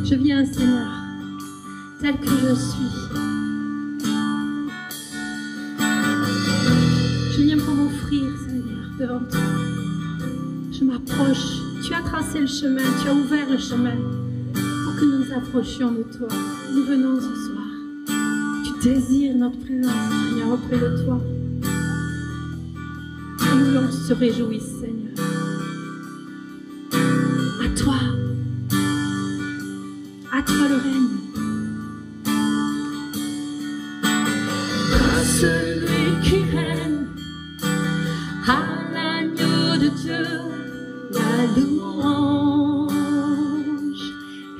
Je viens, Seigneur, tel que je suis. Je viens pour m'offrir, Seigneur, devant toi. Je m'approche. Tu as tracé le chemin, tu as ouvert le chemin pour que nous nous approchions de toi. Nous venons ce soir. Tu désires notre présence, Seigneur, auprès de toi. Et nous voulons que tu te réjouisses, Seigneur. À toi. À toi le règne. À celui qui règne, à l'agneau de Dieu, la louange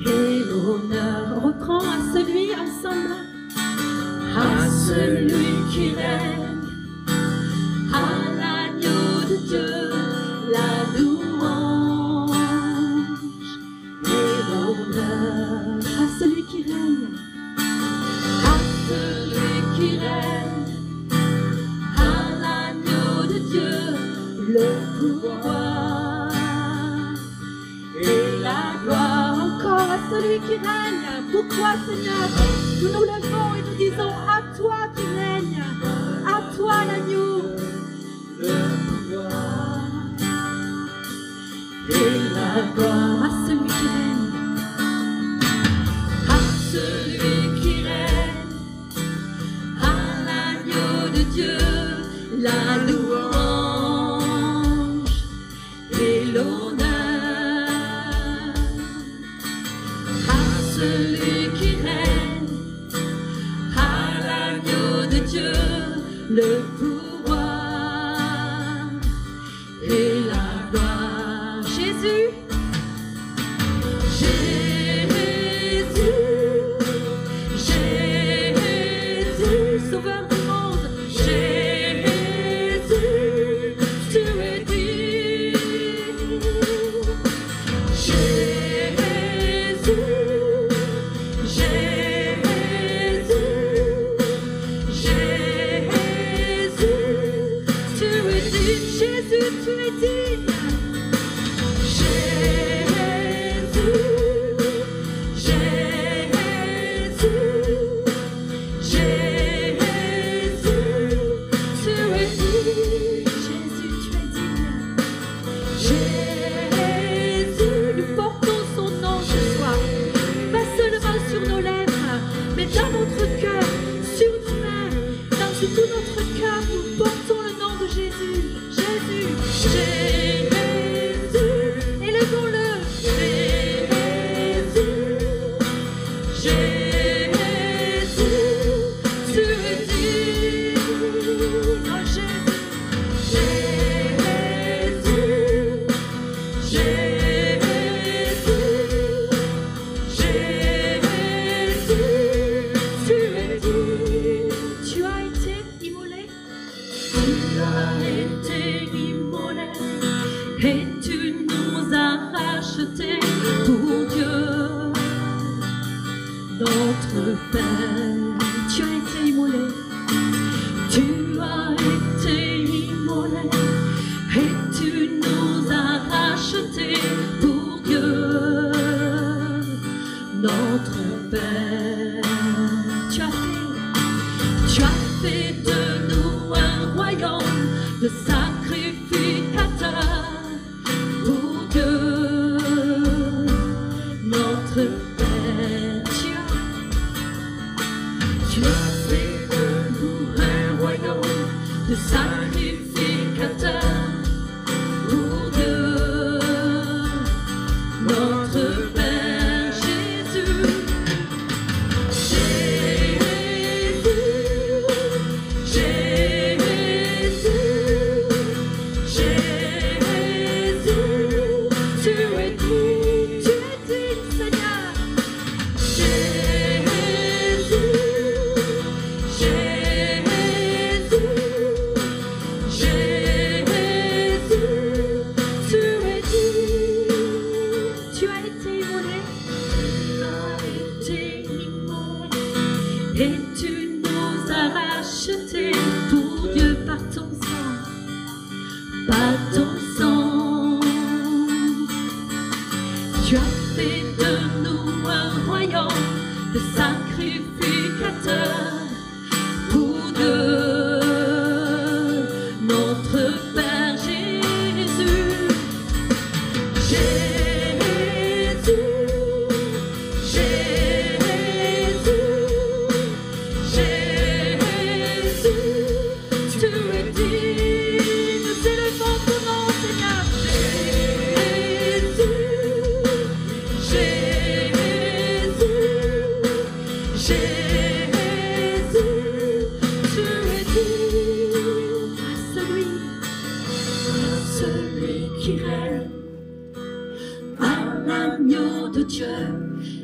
et l'honneur. On reprend à celui ensemble. À celui qui règne, à l'agneau de Dieu, la louange et l'honneur. À celui qui règne, à celui qui règne, à l'agneau de Dieu, le pouvoir et la gloire. Encore à celui qui règne. Pourquoi, Seigneur, nous nous levons et nous disons à toi qui règne, à toi l'agneau, le pouvoir et la gloire. À celui qui règne, à celui qui règne, à l'agneau de Dieu, la louange et l'honneur. À celui qui règne, à l'agneau de Dieu, le pouvoir et la gloire. Jésus, Jésus, Jésus, Sauveur du monde, Jésus, tu es digne. Jésus, Jésus, Jésus, tu es digne. Jésus, tu es digne. Tout notre cœur, nous portons le nom de Jésus. Jésus, Jésus, élevons-le. Jésus, Jésus, tu es digne. Oh Jésus, Jésus, Jésus, tu es digne. Tu as été immolé. Tu as été immolé et tu nous as rachetés pour Dieu, notre Père. Tu as été immolé. Tu as été immolé et tu nous as rachetés pour Dieu, notre Père. Tu as fait de nous un royaume de sacrificateurs pour Dieu, notre Père. Tu as fait de nous un royaume de sacrificateurs pour Dieu, notre Père. Et tu nous as rachetés pour Dieu par ton sang, par ton sang. Tu as fait de nous un l'agneau de Dieu,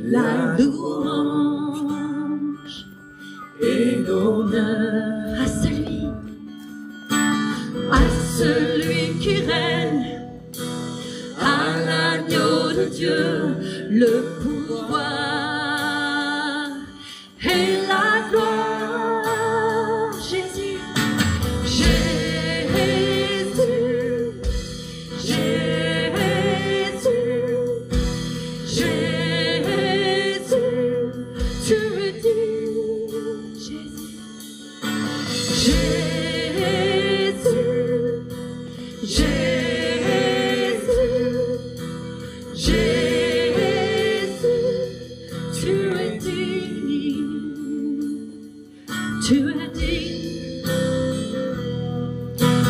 la louange et l'honneur à celui qui règne, à l'agneau de Dieu, le pouvoir et la gloire. Jésus, Jésus, Jésus, Jésus, tu es digne. Jésus, Jésus, Jésus, tu es digne. Tu es digne,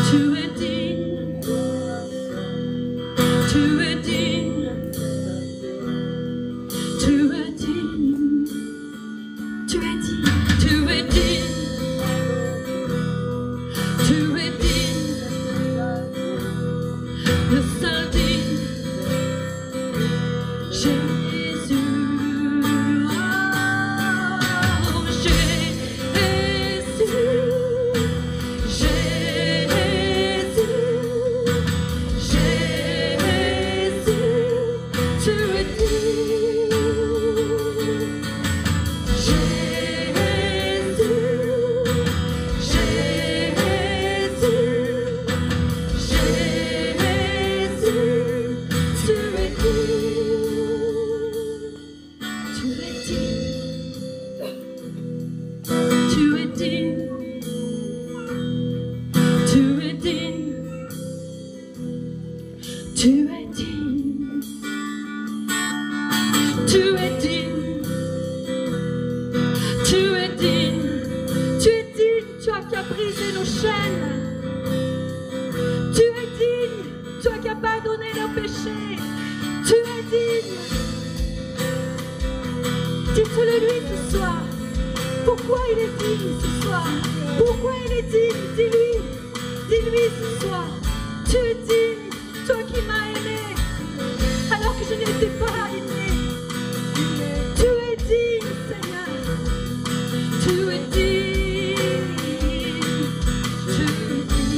tu es digne, tu es digne, tu es digne, tu es digne, tu es digne, tu es digne, le seul digne, Jésus. Dites-le lui ce soir. Pourquoi il est digne ce soir? Pourquoi il est digne? Dis-lui. Dis-lui ce soir. Tu es digne, toi qui m'as aimé alors que je n'étais pas aimé. Tu es digne, Seigneur. Tu es digne. Tu es digne.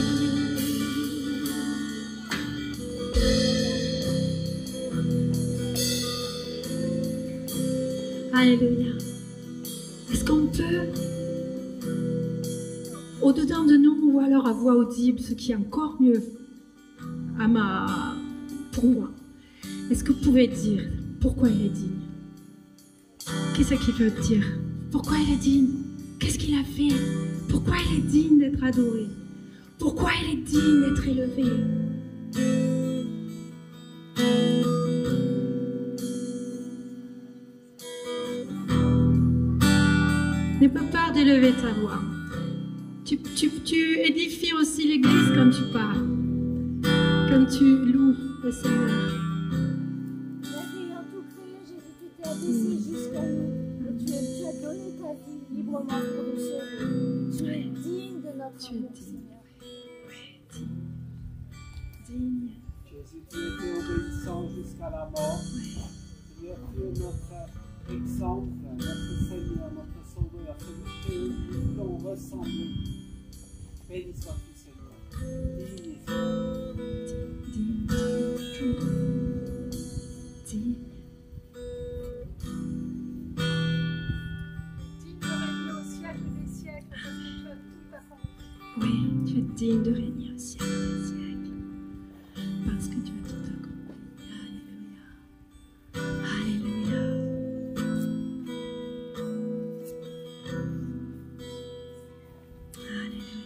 Alléluia. Est-ce qu'on peut, au-dedans de nous, ou alors à voix audible, ce qui est encore mieux pour moi, est-ce que vous pouvez dire pourquoi il est digne? Qu'est-ce qu'il veut dire? Pourquoi il est digne? Qu'est-ce qu'il a fait? Pourquoi il est digne d'être adoré? Pourquoi il est digne d'être élevé? N'aie pas peur d'élever ta voix. Tu édifies aussi l'église quand tu parles, quand tu loues le Seigneur. Ayant tout créé, Jésus, tu t'es abaissé jusqu'à nous. Et tu as donné ta vie librement pour nous sauver. Tu es digne de notre amour, Seigneur. Digne. Jésus, tu étais obéissant jusqu'à la mort. Seigneur, tu es notre exemple, notre Seigneur, notre Sauveur, celui que nous voulons ressembler. Béni sois-tu, Seigneur. Digne Digne. Digne de régner au siècle des siècles, parce que tu as tout accompli. Oui, tu es digne de régner au siècle des siècles, parce que tu as tout accompli. Alléluia. Alléluia.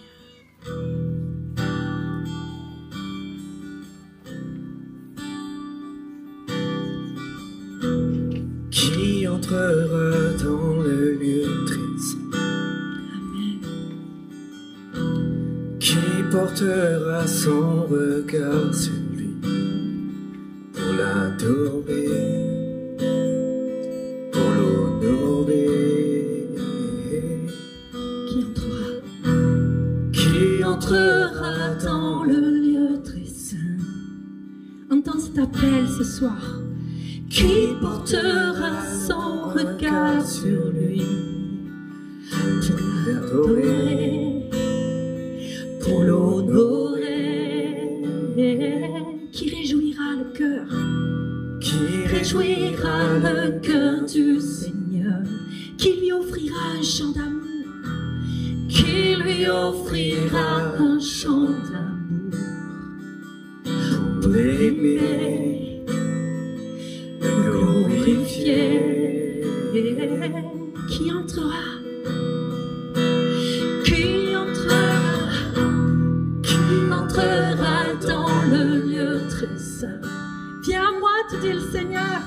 Qui entrera dans le lieu très saint? Amen. Qui portera son regard sur lui pour l'adorer, pour l'honorer? Qui entrera dans le lieu très saint? Entends cet appel ce soir. qui portera son regard sur lui pour l'adorer, pour l'honorer, qui réjouira le cœur, qui réjouira le cœur du Seigneur, qui lui offrira un chant d'amour, qui lui offrira un chant d'amour, pour l'aimer, le glorifier, qui entrera dans le lieu très saint. Viens à moi, te dit le Seigneur,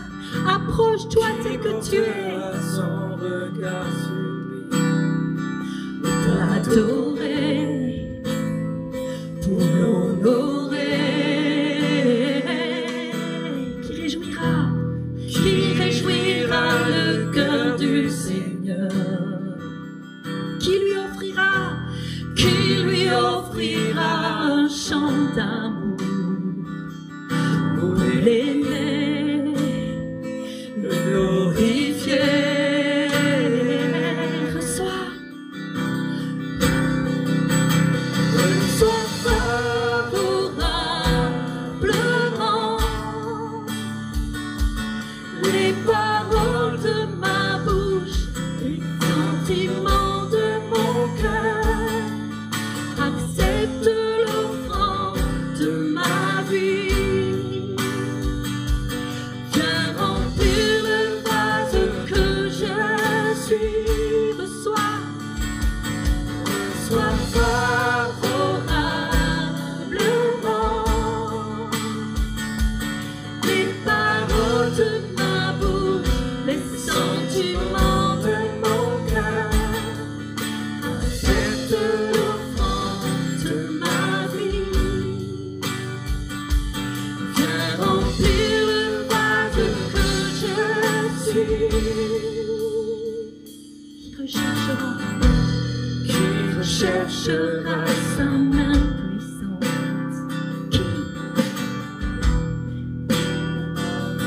approche-toi tel que tu es. Son regard sur lui, Pour l'adorer, pour l'honorer, qui réjouira le cœur du Seigneur, qui lui offrira un chant d'amour, pour l'aimer, le glorifier. Reçois favorablement les paroles de ma bouche, les sentiments de mon cœur. Accepte l'offrande de ma vie. Viens remplir le vase que je suis. Reçois favorablement les paroles de ma bouche, les sentiments de mon cœur. Accepte l'offrande de ma vie. Viens remplir le vase que je suis. Qui recherchera sa main puissante, qui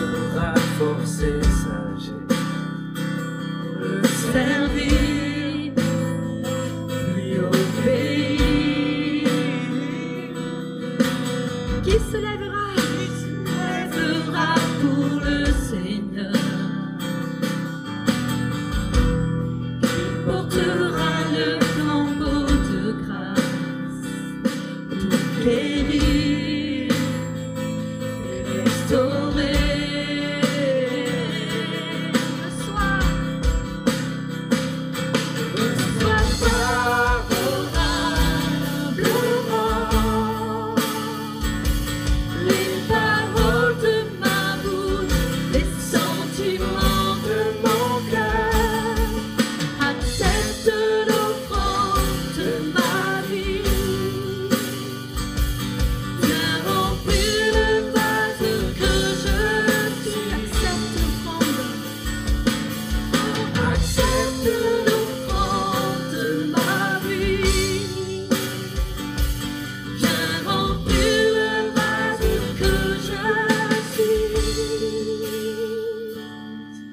aura force et sagesse pour le servir, lui obéir, qui se lèvera pour le Seigneur, qui portera le flambeau de grâce pour guérir, restaurer. Reçois favorablement les paroles de ma bouche, les sentiments de mon cœur. Accepte l'offrande de ma vie. Viens remplir le vase que je suis. Accepte l'offrande. Accepte l'offrande de ma vie. Viens remplir le vase que je suis.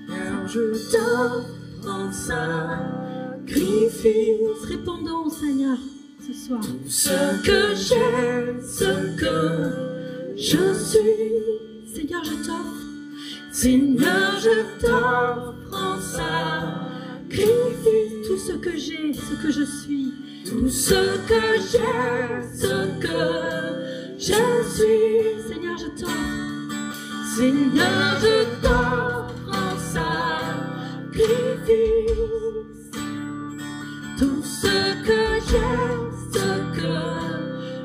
Seigneur, je t'offre en sacrifice Répondons au Seigneur ce soir. tout ce Que j'ai, ce que je suis. Seigneur, je t'offre. Seigneur, je t'offre en sacrifice tout ce que j'ai, ce que je suis. Tout ce que j'ai, ce que je suis. Seigneur, je t'offre. Seigneur, je t'offre en sacrifice tout ce que j'ai, ce que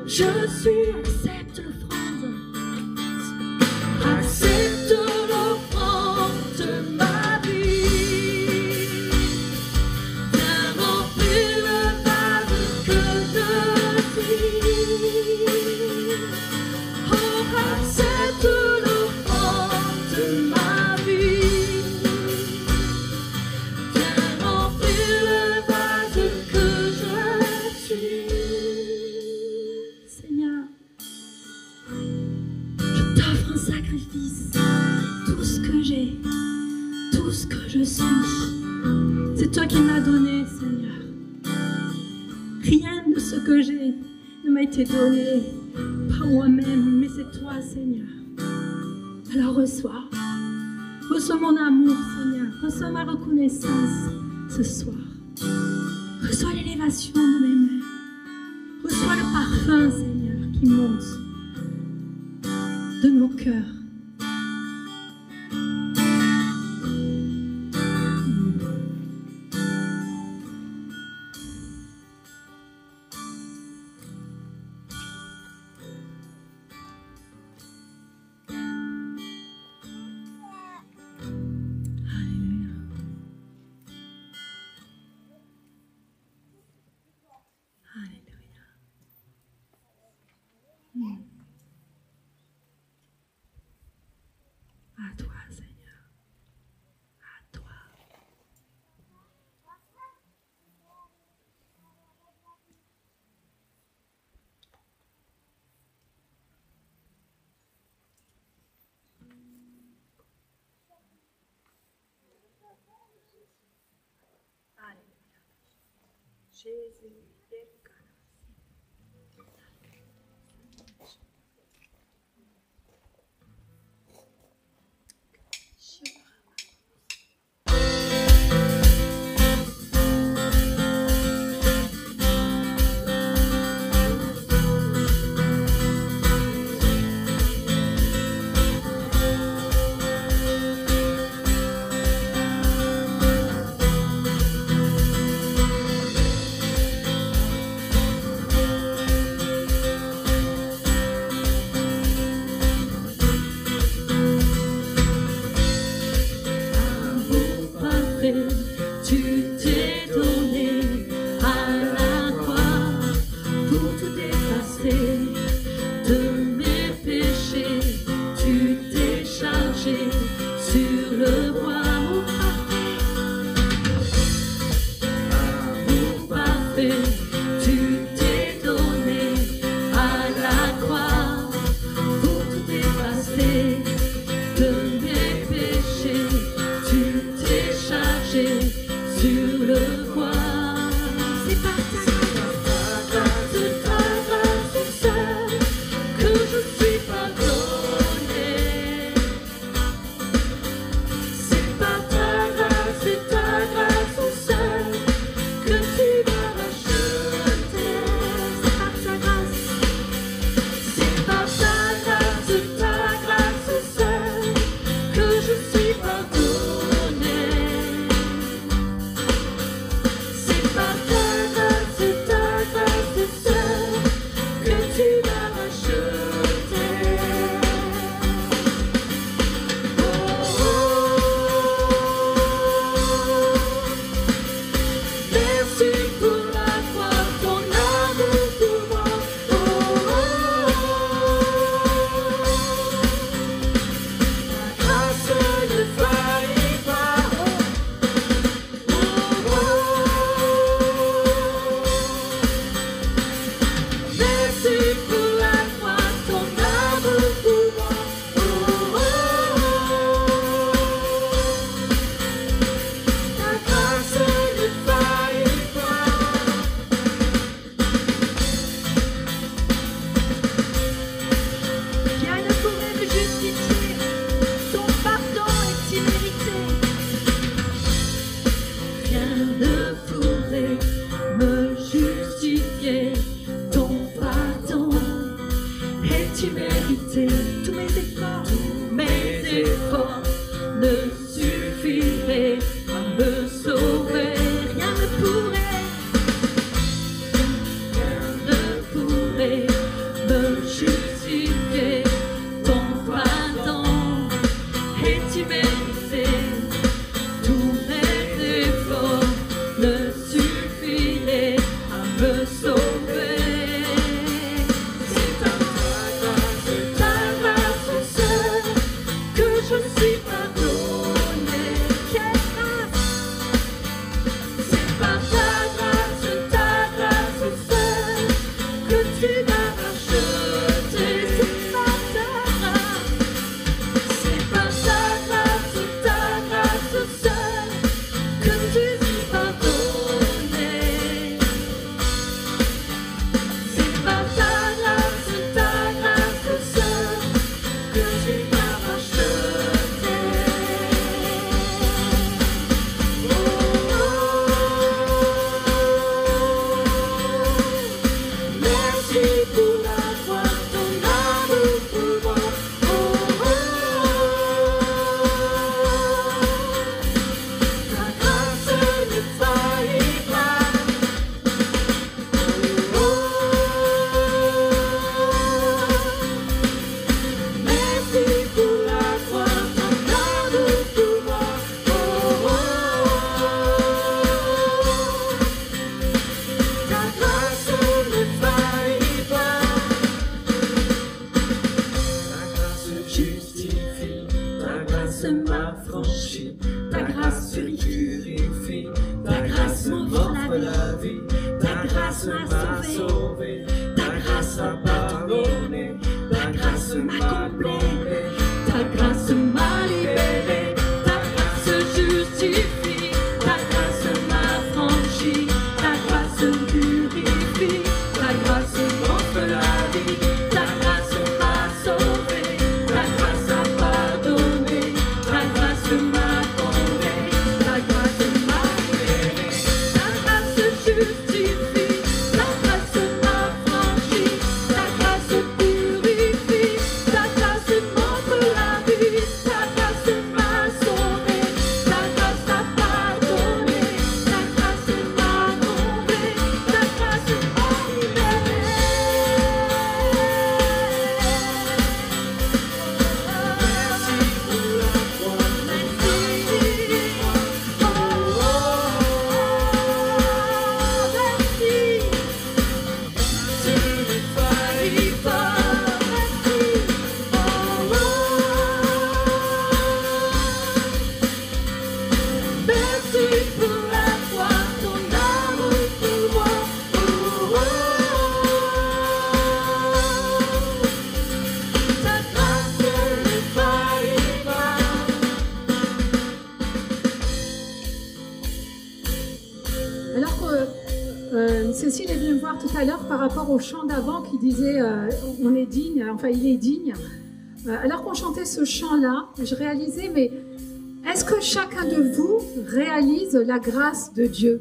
je suis. Accepte l'offrande. Accepte l'offrande de ma vie. Viens remplir le vase que je suis. Oh, accepte l'offrande de ma vie. Viens remplir le vase que je suis. Seigneur, suis. C'est toi qui m'as donné, Seigneur. Rien de ce que j'ai ne m'a été donné par moi-même, mais c'est toi, Seigneur. Alors reçois. Reçois mon amour, Seigneur. Reçois ma reconnaissance ce soir. Reçois l'élévation de mes mains. Reçois le parfum, Seigneur, qui monte de nos cœurs. À toi, Seigneur. À toi. Alléluia. Jésus est ta grâce, Cécile est venue me voir tout à l'heure par rapport au chant d'avant qui disait on est digne, enfin il est digne. Alors qu'on chantait ce chant-là, je réalisais, mais est-ce que chacun de vous réalise la grâce de Dieu?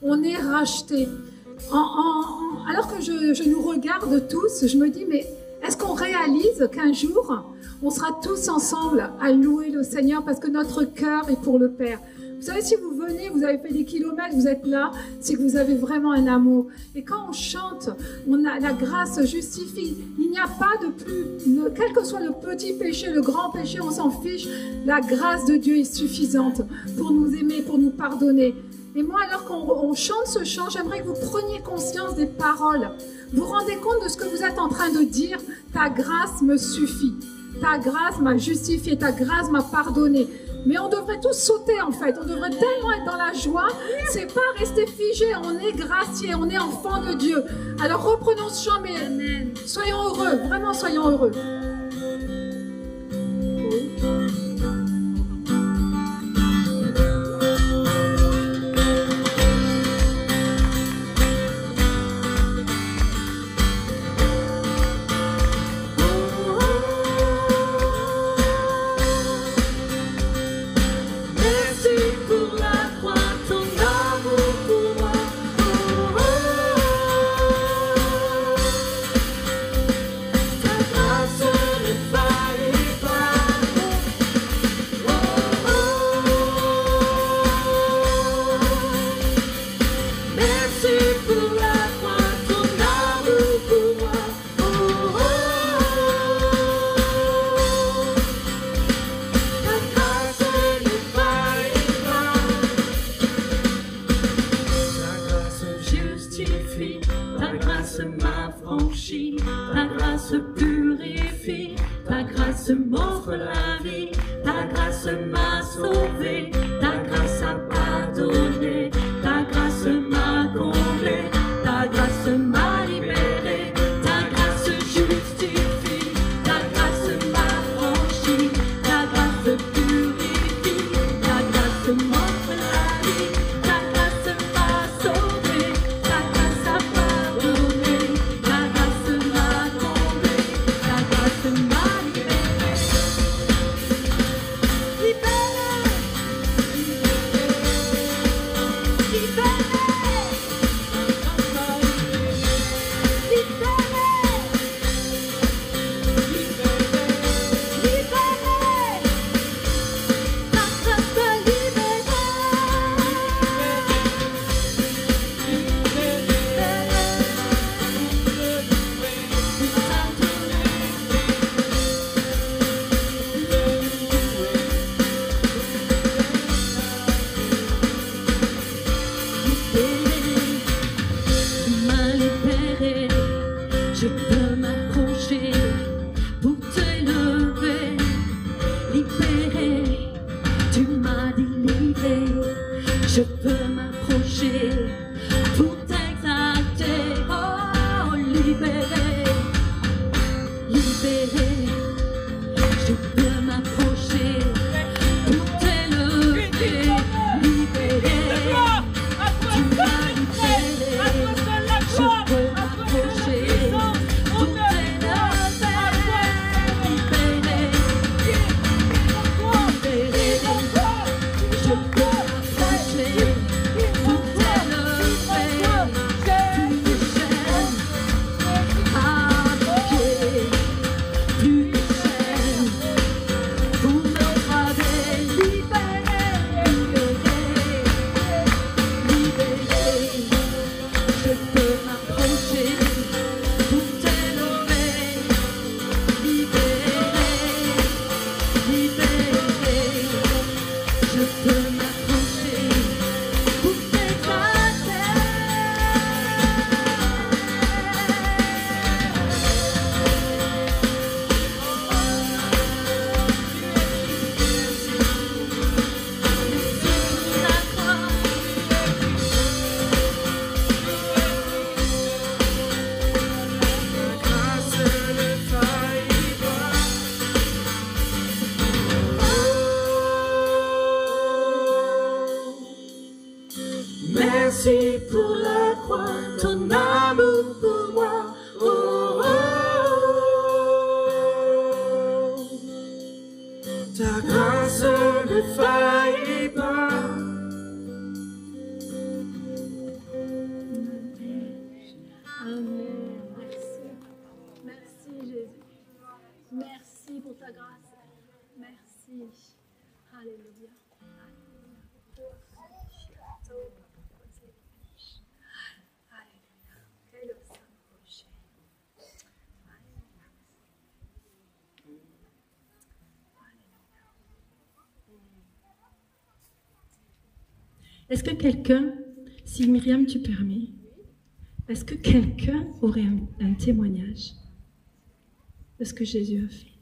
On est racheté. Alors que je nous regarde tous, je me dis, mais est-ce qu'on réalise qu'un jour, on sera tous ensemble à louer le Seigneur parce que notre cœur est pour le Père? Vous savez, si vous venez, vous avez fait des kilomètres, vous êtes là, c'est que vous avez vraiment un amour. Et quand on chante, la grâce justifie. Il n'y a pas de plus, quel que soit le petit péché, le grand péché, on s'en fiche. La grâce de Dieu est suffisante pour nous aimer, pour nous pardonner. Et moi, alors qu'on chante ce chant, j'aimerais que vous preniez conscience des paroles. Vous vous rendez compte de ce que vous êtes en train de dire? Ta grâce me suffit. Ta grâce m'a justifié, ta grâce m'a pardonné. Mais on devrait tous sauter en fait, on devrait tellement être dans la joie, c'est pas rester figé, on est gracié, on est enfant de Dieu. Alors reprenons ce chant, mais soyons heureux, vraiment soyons heureux. Je peux m'approcher pour t'élever, libérer, tu m'as délivré. Je peux m'approcher pour t'exalter, oh, libérer, libérer. Je peux m'approcher pour t'élever, libérer, tu m'as libéré. Je peux m'approcher pour t'élever, libérer, libérer. Je peux m'approcher pour t'élever, plus de chaînes à mes pieds, plus de chaînes pour me braver, libérer, libérer, libérer. Je peux m'approcher pour t'élever, libérer, libérer. Je peux m'approcher pour t'exalter. grâce ne faillit pas. Merci pour la croix, ton amour pour moi. Oh, oh, oh. Ta grâce ne faillit pas. Amen. Merci. Merci Jésus. Merci pour ta grâce. Merci. Alléluia. Est-ce que quelqu'un, si Myriam tu permets, est-ce que quelqu'un aurait un témoignage de ce que Jésus a fait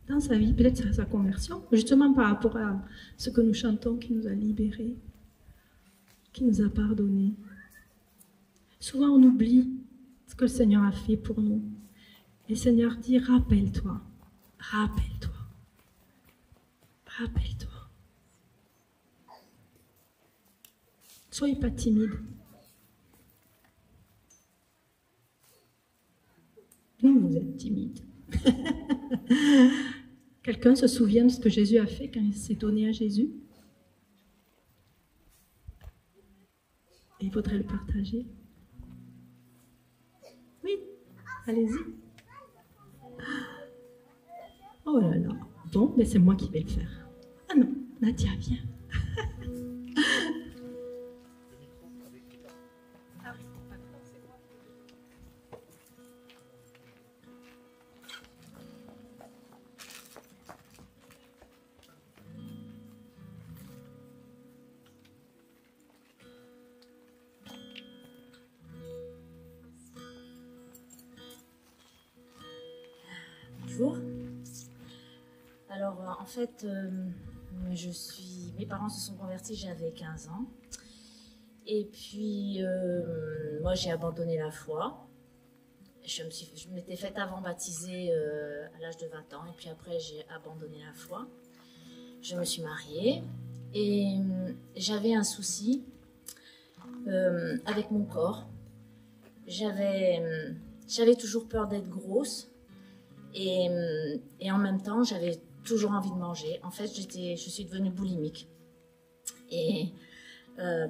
dans sa vie, peut-être sa conversion, justement par rapport à ce que nous chantons, qui nous a libérés, qui nous a pardonnés. Souvent on oublie ce que le Seigneur a fait pour nous. Et le Seigneur dit, rappelle-toi, rappelle-toi, rappelle-toi. Soyez pas timide. Vous êtes timide. Quelqu'un se souvient de ce que Jésus a fait quand il s'est donné à Jésus? Et il faudrait le partager. Oui, allez-y. Oh là là. Bon, mais c'est moi qui vais le faire. Ah non, Nadia, viens. Bonjour. Alors, en fait, mes parents se sont convertis, j'avais 15 ans. Et puis, moi, j'ai abandonné la foi. Je m'étais faite avant baptiser à l'âge de 20 ans. Et puis après, j'ai abandonné la foi. Je me suis mariée. Et j'avais un souci avec mon corps. J'avais toujours peur d'être grosse. Et en même temps, j'avais toujours envie de manger. En fait, je suis devenue boulimique. Et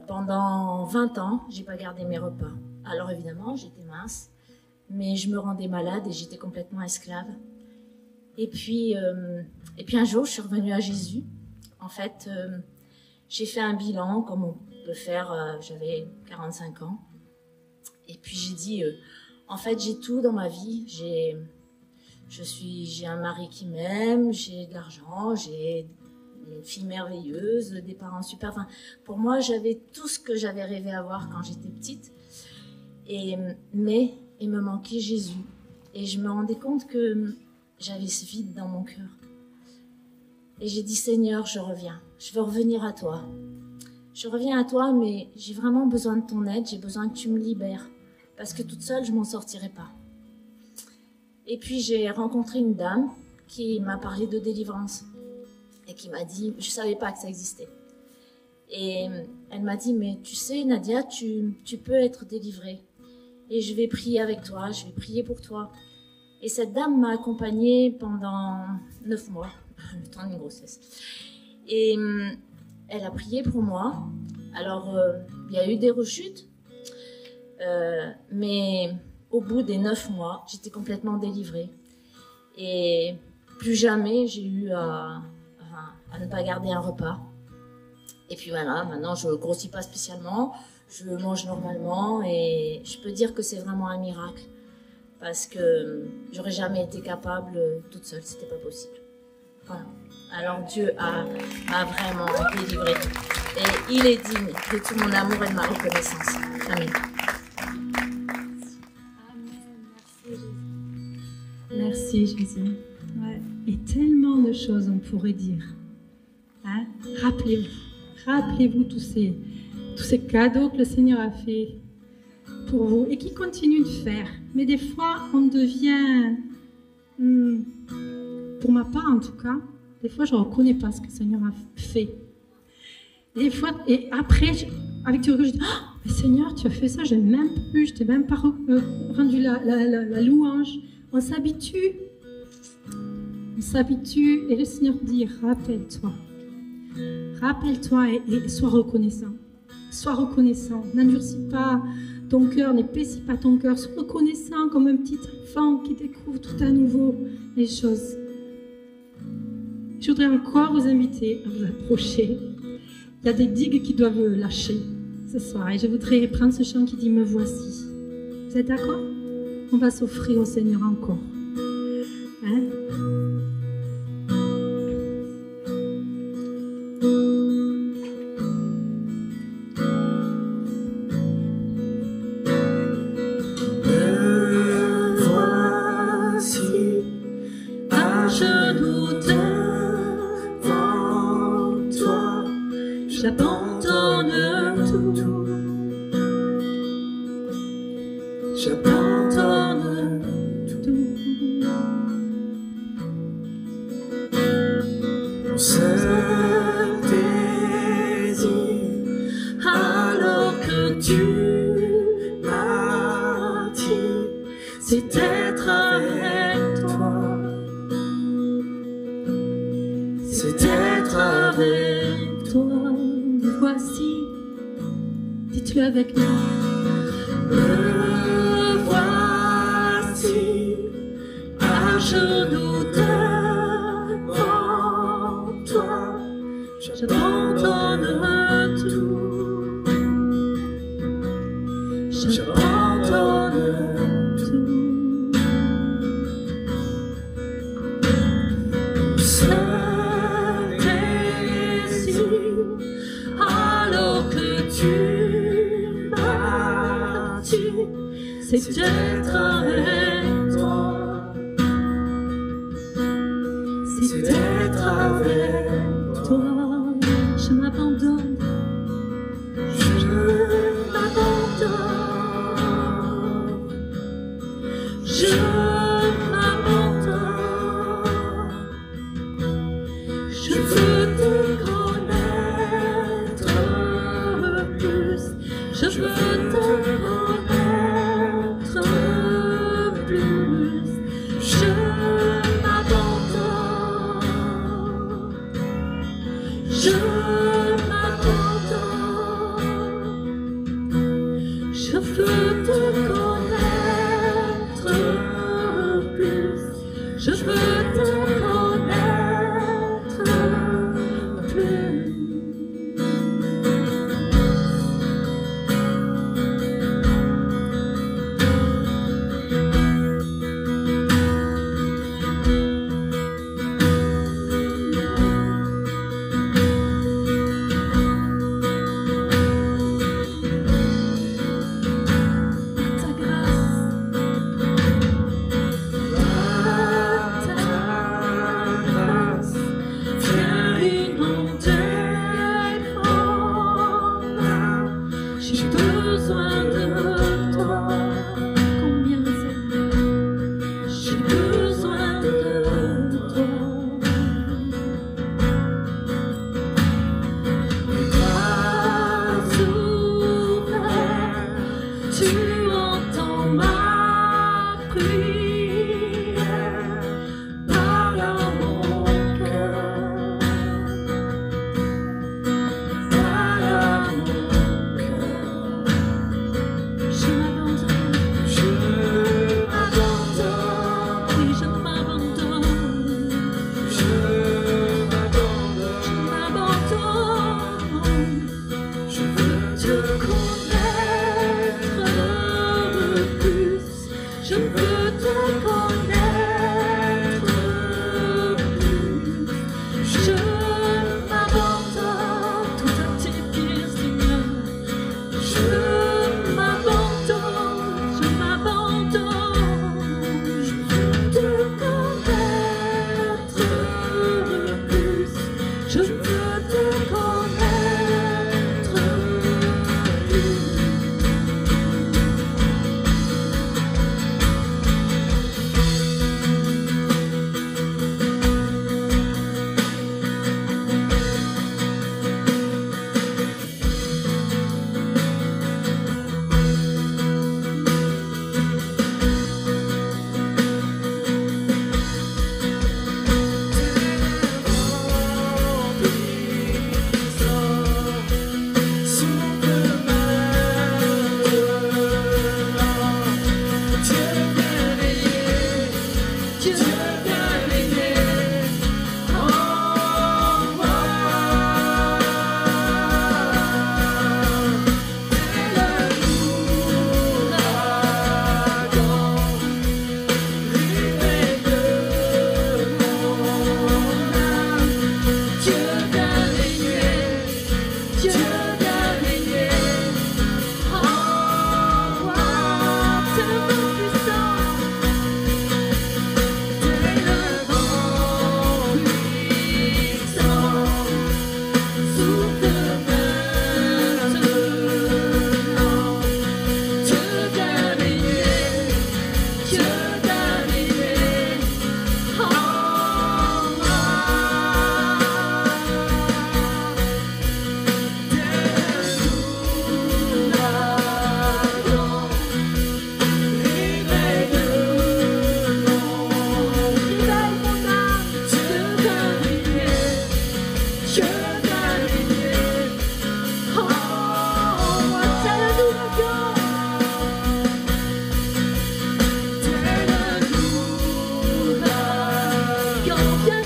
pendant 20 ans, j'ai pas gardé mes repas. Alors évidemment, j'étais mince, mais je me rendais malade et j'étais complètement esclave. Et puis un jour, je suis revenue à Jésus. En fait, j'ai fait un bilan, comme on peut faire, j'avais 45 ans. Et puis j'ai dit, en fait, j'ai tout dans ma vie. J'ai un mari qui m'aime, j'ai de l'argent, j'ai une fille merveilleuse, des parents super. Enfin, pour moi, j'avais tout ce que j'avais rêvé avoir quand j'étais petite. Mais il me manquait Jésus. Et je me rendais compte que j'avais ce vide dans mon cœur. Et j'ai dit, Seigneur, je reviens. Je veux revenir à toi. Je reviens à toi, mais j'ai vraiment besoin de ton aide. J'ai besoin que tu me libères. Parce que toute seule, je m'en sortirai pas. Et puis, j'ai rencontré une dame qui m'a parlé de délivrance. Et qui m'a dit, je savais pas que ça existait. Et elle m'a dit, mais tu sais, Nadia, tu peux être délivrée. Et je vais prier avec toi, je vais prier pour toi. Et cette dame m'a accompagnée pendant 9 mois, le temps d'une grossesse. Et elle a prié pour moi. Alors, il y a eu des rechutes, mais au bout des 9 mois, j'étais complètement délivrée. Et plus jamais j'ai eu à ne pas garder un repas. Et puis voilà, maintenant je ne grossis pas spécialement, je mange normalement et je peux dire que c'est vraiment un miracle parce que j'aurais jamais été capable toute seule, c'était pas possible. Voilà. Alors Dieu m'a vraiment délivrée et il est digne de tout mon amour et de ma reconnaissance. Amen. Merci Jésus. Ouais. Et tellement de choses on pourrait dire. Hein? Rappelez-vous tous ces cadeaux que le Seigneur a fait pour vous et qu'il continue de faire. Mais des fois, on devient, pour ma part en tout cas, des fois je ne reconnais pas ce que le Seigneur a fait. Des fois, et après, avec du recul, je dis, oh, mais Seigneur, tu as fait ça, je t'ai même pas rendu la louange. On s'habitue et le Seigneur dit, rappelle-toi. Rappelle-toi et sois reconnaissant. Sois reconnaissant. N'endurcis pas ton cœur, n'épaissis pas ton cœur. Sois reconnaissant comme un petit enfant qui découvre tout à nouveau les choses. Je voudrais encore vous inviter à vous approcher. Il y a des digues qui doivent lâcher ce soir. Et je voudrais prendre ce chant qui dit « Me voici ». Vous êtes d'accord? On va s'offrir au Seigneur encore. Hein? Avec nous. Me voici à genoux devant toi, j'abandonne tout, j'abandonne tout. Seul désir, alors que tu c'est d'être avec toi, c'est d'être avec toi. Je m'abandonne, je m'abandonne, je m'abandonne. Je veux te connaître plus, je veux te je veux te connaître.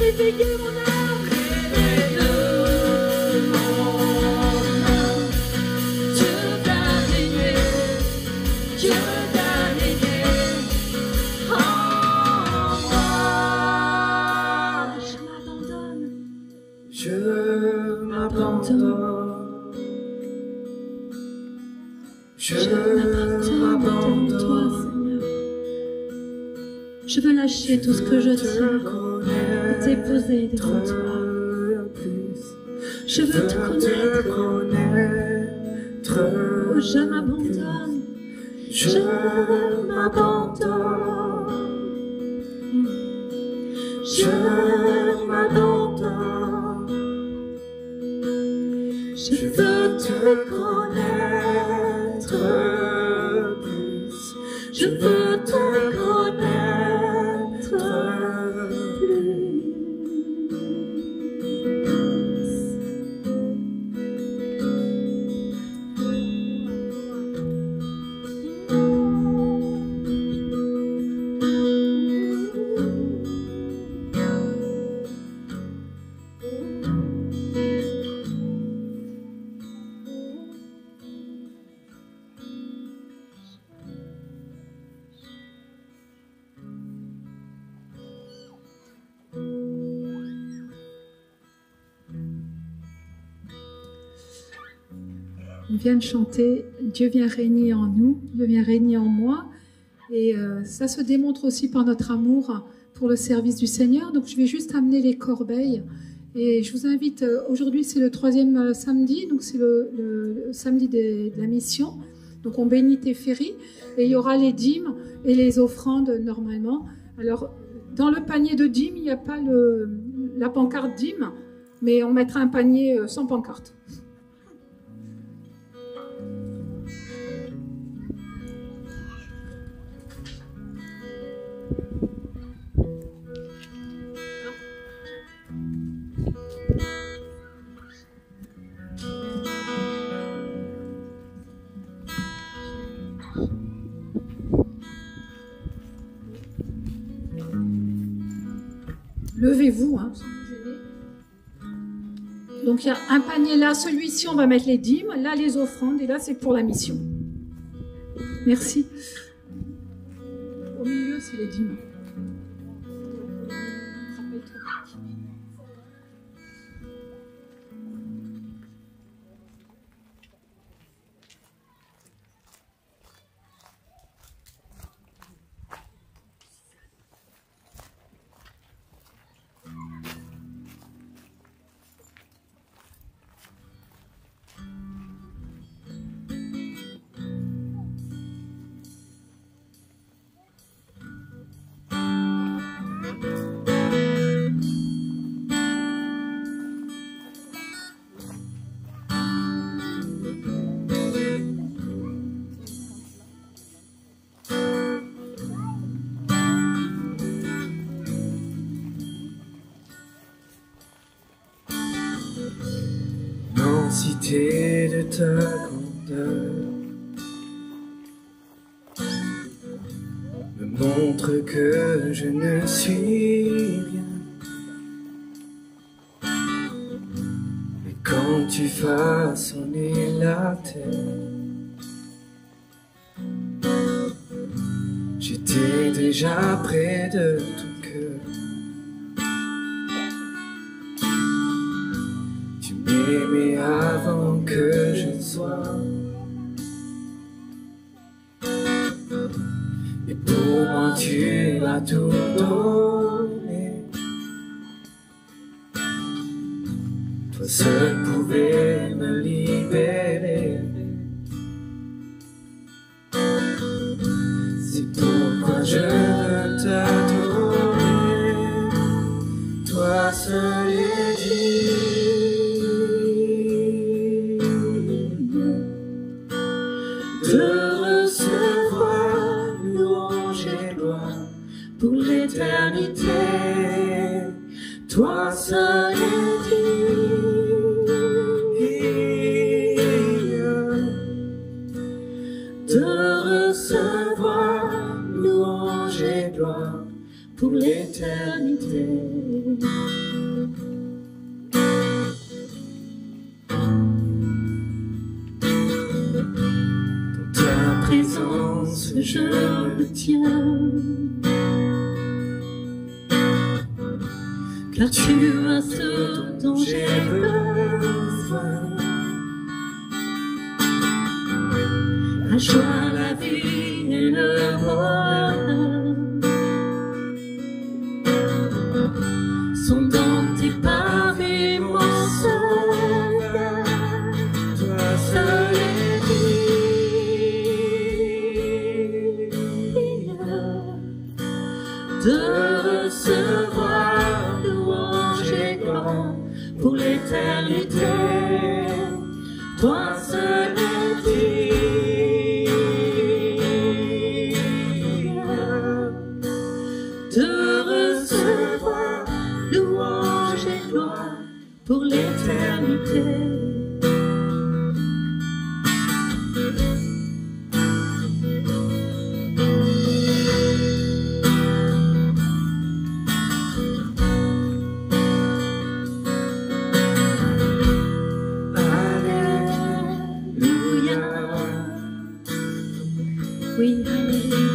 réveiller mon âme. Je m'abandonne, toi, Seigneur. Je veux lâcher tout ce que je tiens et déposer devant toi. Je veux te connaître. Oh, je m'abandonne. Je m'abandonne. Je m'abandonne. Je veux te connaître plus. Je veux te connaître plus. On vient de chanter « Dieu vient régner en nous, Dieu vient régner en moi ». Et ça se démontre aussi par notre amour pour le service du Seigneur. Donc je vais juste amener les corbeilles. Et je vous invite, aujourd'hui c'est le 3e samedi, donc c'est le samedi de la mission. Donc on bénit tes féries. Et il y aura les dîmes et les offrandes normalement. Alors dans le panier de dîmes, il n'y a pas la pancarte dîmes, mais on mettra un panier sans pancarte. Levez-vous, hein, sans vous gêner. Donc il y a un panier là, celui-ci on va mettre les dîmes, là les offrandes et là c'est pour la mission. Merci. Au milieu c'est les dîmes. Immensité de ta grandeur me montre que je ne suis rien. Et quand tu façonnais la terre, j'étais déjà près de ton cœur. Mais avant que je sois, et pour moi tu as tout donné. Toi seul pouvais me libérer. C'est pourquoi je veux t'adorer. Toi seul est digne de recevoir louange et gloire pour l'éternité. Toi seul es digne de recevoir louange et gloire pour l'éternité. Dans ta présence, je me tiens, car tu as ce dont j'ai besoin. La joie, la vie et le bonheur sont dans tes paris, mon sauveur. Toi seul est digne de recevoir louange et gloire pour l'éternité. Toi seul est digne pour l'éternité. Alléluia. Oui, alléluia.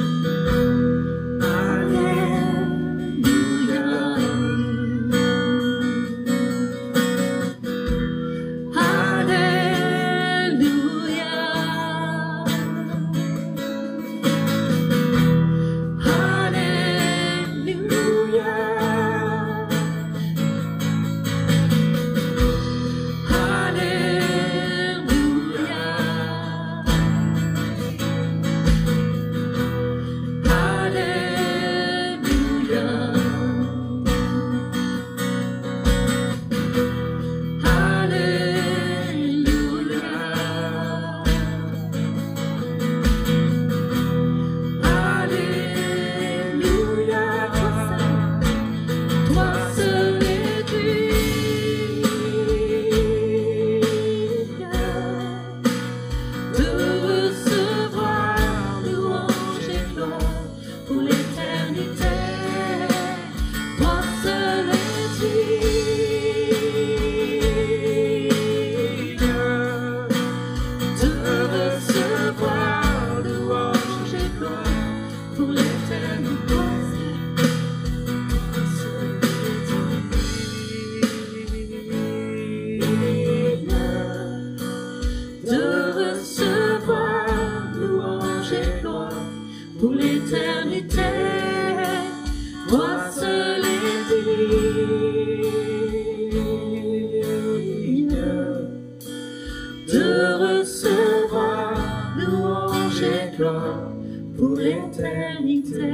Pour l'éternité.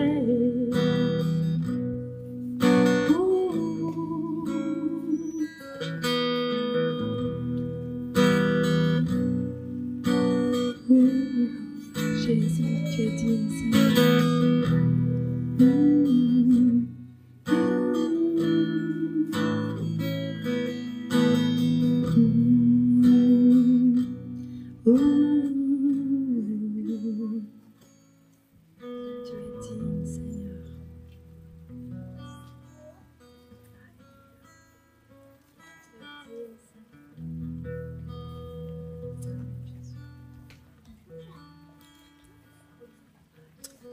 Jésus, tu es digne, Seigneur.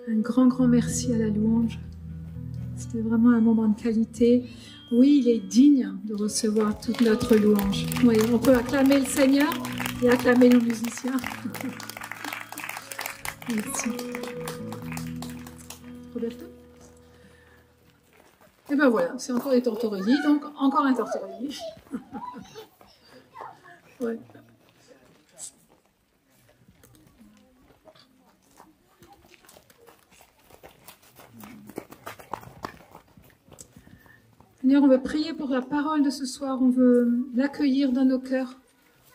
Un grand merci à la louange. C'était vraiment un moment de qualité. Oui, il est digne de recevoir toute notre louange. Oui, on peut acclamer le Seigneur et acclamer nos musiciens. Merci. Roberto? Et ben voilà, c'est encore des Tortorelli, donc encore un Tortorelli. Ouais. Seigneur, on veut prier pour la parole de ce soir, on veut l'accueillir dans nos cœurs,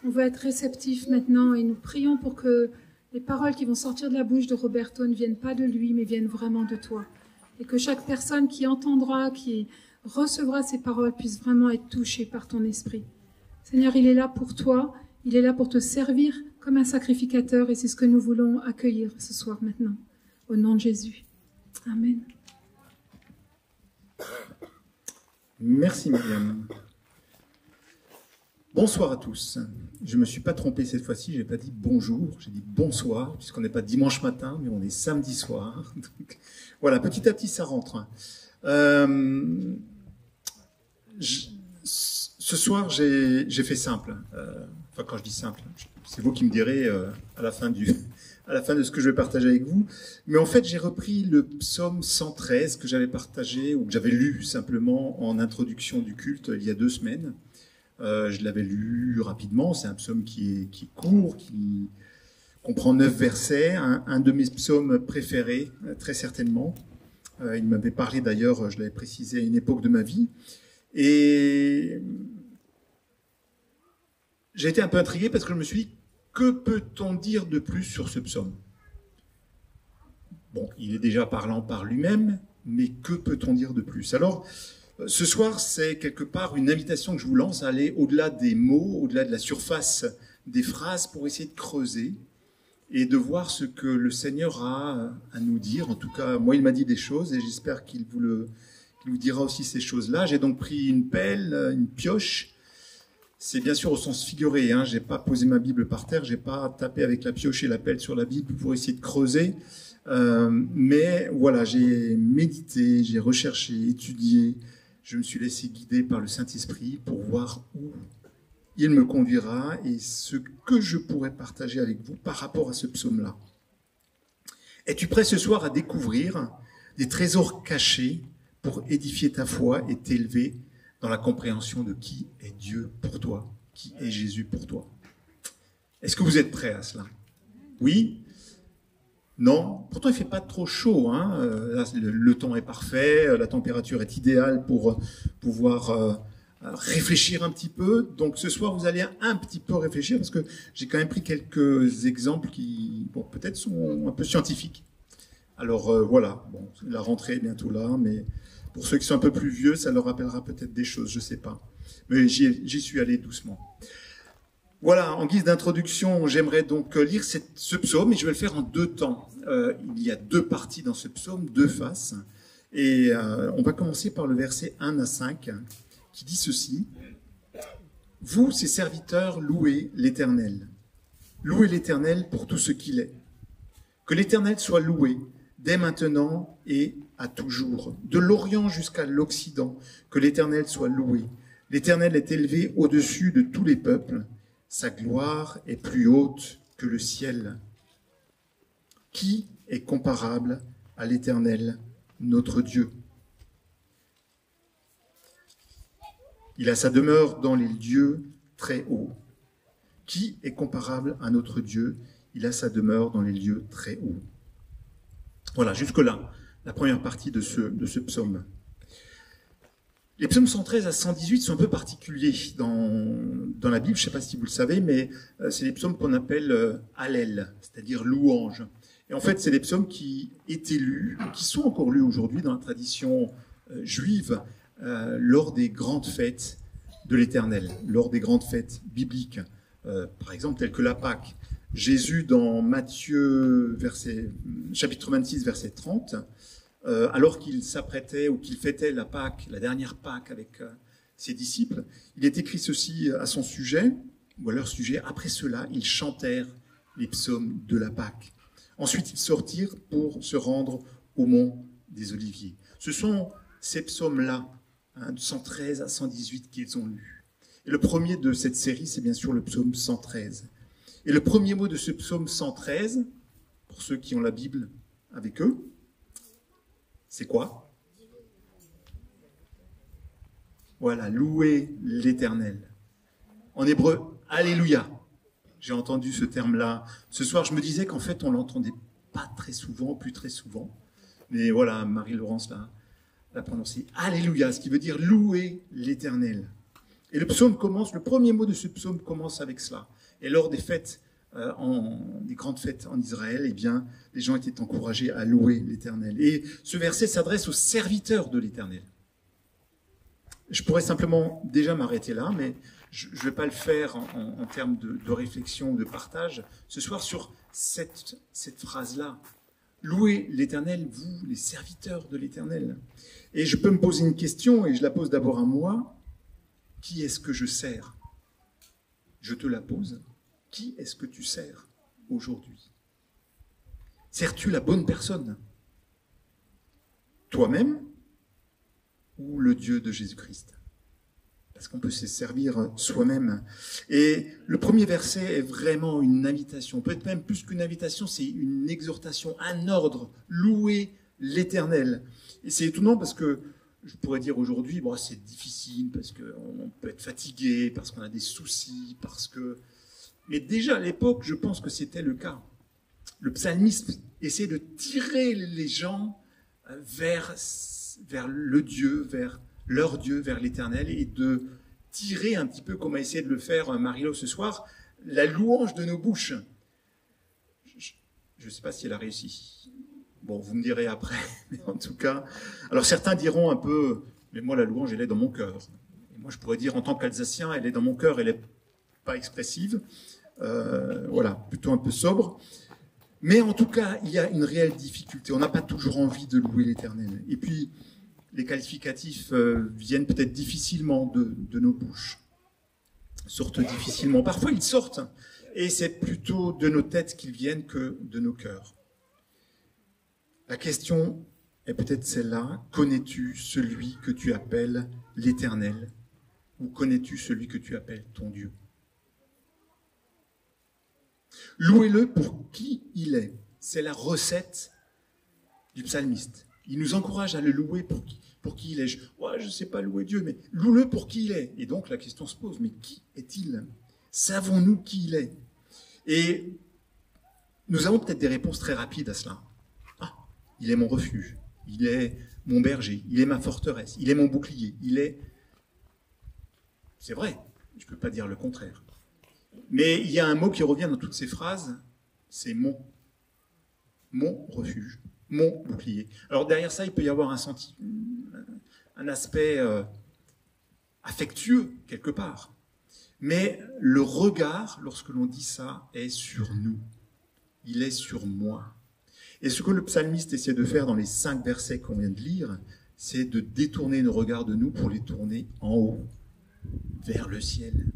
on veut être réceptif maintenant et nous prions pour que les paroles qui vont sortir de la bouche de Roberto ne viennent pas de lui, mais viennent vraiment de toi. Et que chaque personne qui entendra, qui recevra ces paroles puisse vraiment être touchée par ton esprit. Seigneur, il est là pour toi, il est là pour te servir comme un sacrificateur et c'est ce que nous voulons accueillir ce soir maintenant. Au nom de Jésus. Amen. Merci Myriam. Bonsoir à tous. Je ne me suis pas trompé cette fois-ci, je n'ai pas dit bonjour, j'ai dit bonsoir, puisqu'on n'est pas dimanche matin, mais on est samedi soir. Donc, voilà, petit à petit ça rentre. Ce soir, j'ai fait simple. Enfin, quand je dis simple, c'est vous qui me direz à la fin de ce que je vais partager avec vous. Mais en fait, j'ai repris le psaume 113 que j'avais partagé, ou que j'avais lu simplement en introduction du culte il y a 2 semaines. Je l'avais lu rapidement. C'est un psaume qui est court, qui comprend 9 versets. Un de mes psaumes préférés, très certainement. Il m'avait parlé d'ailleurs, je l'avais précisé, à une époque de ma vie. Et j'ai été un peu intrigué parce que je me suis dit, que peut-on dire de plus sur ce psaume? Bon, il est déjà parlant par lui-même, mais que peut-on dire de plus? Alors, ce soir, c'est quelque part une invitation que je vous lance à aller au-delà des mots, au-delà de la surface des phrases pour essayer de creuser et de voir ce que le Seigneur a à nous dire. En tout cas, moi, il m'a dit des choses et j'espère qu'il vous dira aussi ces choses-là. J'ai donc pris une pelle, une pioche. C'est bien sûr au sens figuré, hein. J'ai pas posé ma Bible par terre, j'ai pas tapé avec la pioche et la pelle sur la Bible pour essayer de creuser. Mais voilà, j'ai médité, j'ai recherché, étudié. Je me suis laissé guider par le Saint-Esprit pour voir où il me conduira et ce que je pourrais partager avec vous par rapport à ce psaume-là. Es-tu prêt ce soir à découvrir des trésors cachés pour édifier ta foi et t'élever dans la compréhension de qui est Dieu pour toi, qui est Jésus pour toi? Est-ce que vous êtes prêts à cela? Oui? Non? Pourtant, il ne fait pas trop chaud, hein. Là, le temps est parfait, la température est idéale pour pouvoir réfléchir un petit peu. Donc ce soir, vous allez un petit peu réfléchir parce que j'ai quand même pris quelques exemples qui, bon, peut-être sont un peu scientifiques. Alors voilà, bon, la rentrée est bientôt là, mais pour ceux qui sont un peu plus vieux, ça leur rappellera peut-être des choses, je ne sais pas. Mais j'y suis allé doucement. Voilà, en guise d'introduction, j'aimerais donc lire ce psaume, et je vais le faire en 2 temps. Il y a 2 parties dans ce psaume, 2 faces. Et on va commencer par le verset 1 à 5, qui dit ceci. « Vous, ses serviteurs, louez l'Éternel. Louez l'Éternel pour tout ce qu'il est. Que l'Éternel soit loué, dès maintenant et à toujours, de l'Orient jusqu'à l'Occident, que l'Éternel soit loué. L'Éternel est élevé au-dessus de tous les peuples. Sa gloire est plus haute que le ciel. Qui est comparable à l'Éternel, notre Dieu? Il a sa demeure dans les lieux très hauts. Qui est comparable à notre Dieu? Il a sa demeure dans les lieux très hauts. » Voilà, jusque-là, la première partie de ce psaume. Les psaumes 113 à 118 sont un peu particuliers dans la Bible, je ne sais pas si vous le savez, mais c'est les psaumes qu'on appelle Hallel, c'est-à-dire louange. Et en fait, c'est des psaumes qui étaient lus, qui sont encore lus aujourd'hui dans la tradition juive, lors des grandes fêtes de l'Éternel, lors des grandes fêtes bibliques, par exemple telles que la Pâque. Jésus, dans Matthieu, chapitre 26, verset 30, alors qu'il s'apprêtait ou qu'il fêtait la Pâque, la dernière Pâque avec ses disciples, il est écrit ceci à son sujet, ou à leur sujet. Après cela, ils chantèrent les psaumes de la Pâque. Ensuite, ils sortirent pour se rendre au mont des Oliviers. Ce sont ces psaumes-là, de 113 à 118, qu'ils ont lus. Et le premier de cette série, c'est bien sûr le psaume 113. Et le premier mot de ce psaume 113, pour ceux qui ont la Bible avec eux, c'est quoi? Voilà, louer l'Éternel. En hébreu, Alléluia. J'ai entendu ce terme-là. Ce soir, je me disais qu'en fait, on ne l'entendait pas très souvent, plus très souvent. Mais voilà, Marie-Laurence l'a prononcé. Alléluia, ce qui veut dire louer l'Éternel. Et le premier mot de ce psaume commence avec cela. Et lors des fêtes, des grandes fêtes en Israël, eh bien, les gens étaient encouragés à louer l'Éternel. Et ce verset s'adresse aux serviteurs de l'Éternel. Je pourrais simplement déjà m'arrêter là, mais je ne vais pas le faire en termes de réflexion ou de partage ce soir sur cette phrase-là. Louez l'Éternel, vous, les serviteurs de l'Éternel. Et je peux me poser une question, et je la pose d'abord à moi. Qui est-ce que je sers? Je te la pose. Qui est-ce que tu sers aujourd'hui? Sers-tu la bonne personne? Toi-même ou le Dieu de Jésus-Christ? Parce qu'on peut se servir soi-même. Et le premier verset est vraiment une invitation. Peut-être même plus qu'une invitation, c'est une exhortation, un ordre. Louer l'Éternel. Et c'est étonnant parce que je pourrais dire aujourd'hui, bon, c'est difficile parce qu'on peut être fatigué, parce qu'on a des soucis, parce que... Mais déjà à l'époque, je pense que c'était le cas. Le psalmiste essaie de tirer les gens vers le Dieu, vers leur Dieu, vers l'Éternel, et de tirer un petit peu, comme a essayé de le faire Marie-Laure ce soir, la louange de nos bouches. Je ne sais pas si elle a réussi. Bon, vous me direz après, mais en tout cas... Alors certains diront un peu, mais moi la louange, elle est dans mon cœur. Et moi je pourrais dire, en tant qu'Alsacien, elle est dans mon cœur, elle n'est pas expressive. Voilà, plutôt un peu sobre. Mais en tout cas, il y a une réelle difficulté. On n'a pas toujours envie de louer l'Éternel. Et puis, les qualificatifs viennent peut-être difficilement de nos bouches, sortent difficilement. Parfois, ils sortent, et c'est plutôt de nos têtes qu'ils viennent que de nos cœurs. La question est peut-être celle-là. Connais-tu celui que tu appelles l'Éternel? Ou connais-tu celui que tu appelles ton Dieu? Louez-le pour qui il est. C'est la recette du psalmiste. Il nous encourage à le louer pour qui il est. Je ne sais pas louer Dieu, mais loue-le pour qui il est. Et donc la question se pose, mais qui est-il? Savons-nous qui il est? Et nous avons peut-être des réponses très rapides à cela. Ah, il est mon refuge, il est mon berger, il est ma forteresse, il est mon bouclier, il est... C'est vrai, je ne peux pas dire le contraire. Mais il y a un mot qui revient dans toutes ces phrases, c'est mon. Mon refuge, mon bouclier. Alors derrière ça, il peut y avoir un aspect affectueux quelque part. Mais le regard, lorsque l'on dit ça, est sur nous. Il est sur moi. Et ce que le psalmiste essaie de faire dans les 5 versets qu'on vient de lire, c'est de détourner nos regards de nous pour les tourner en haut, vers le ciel.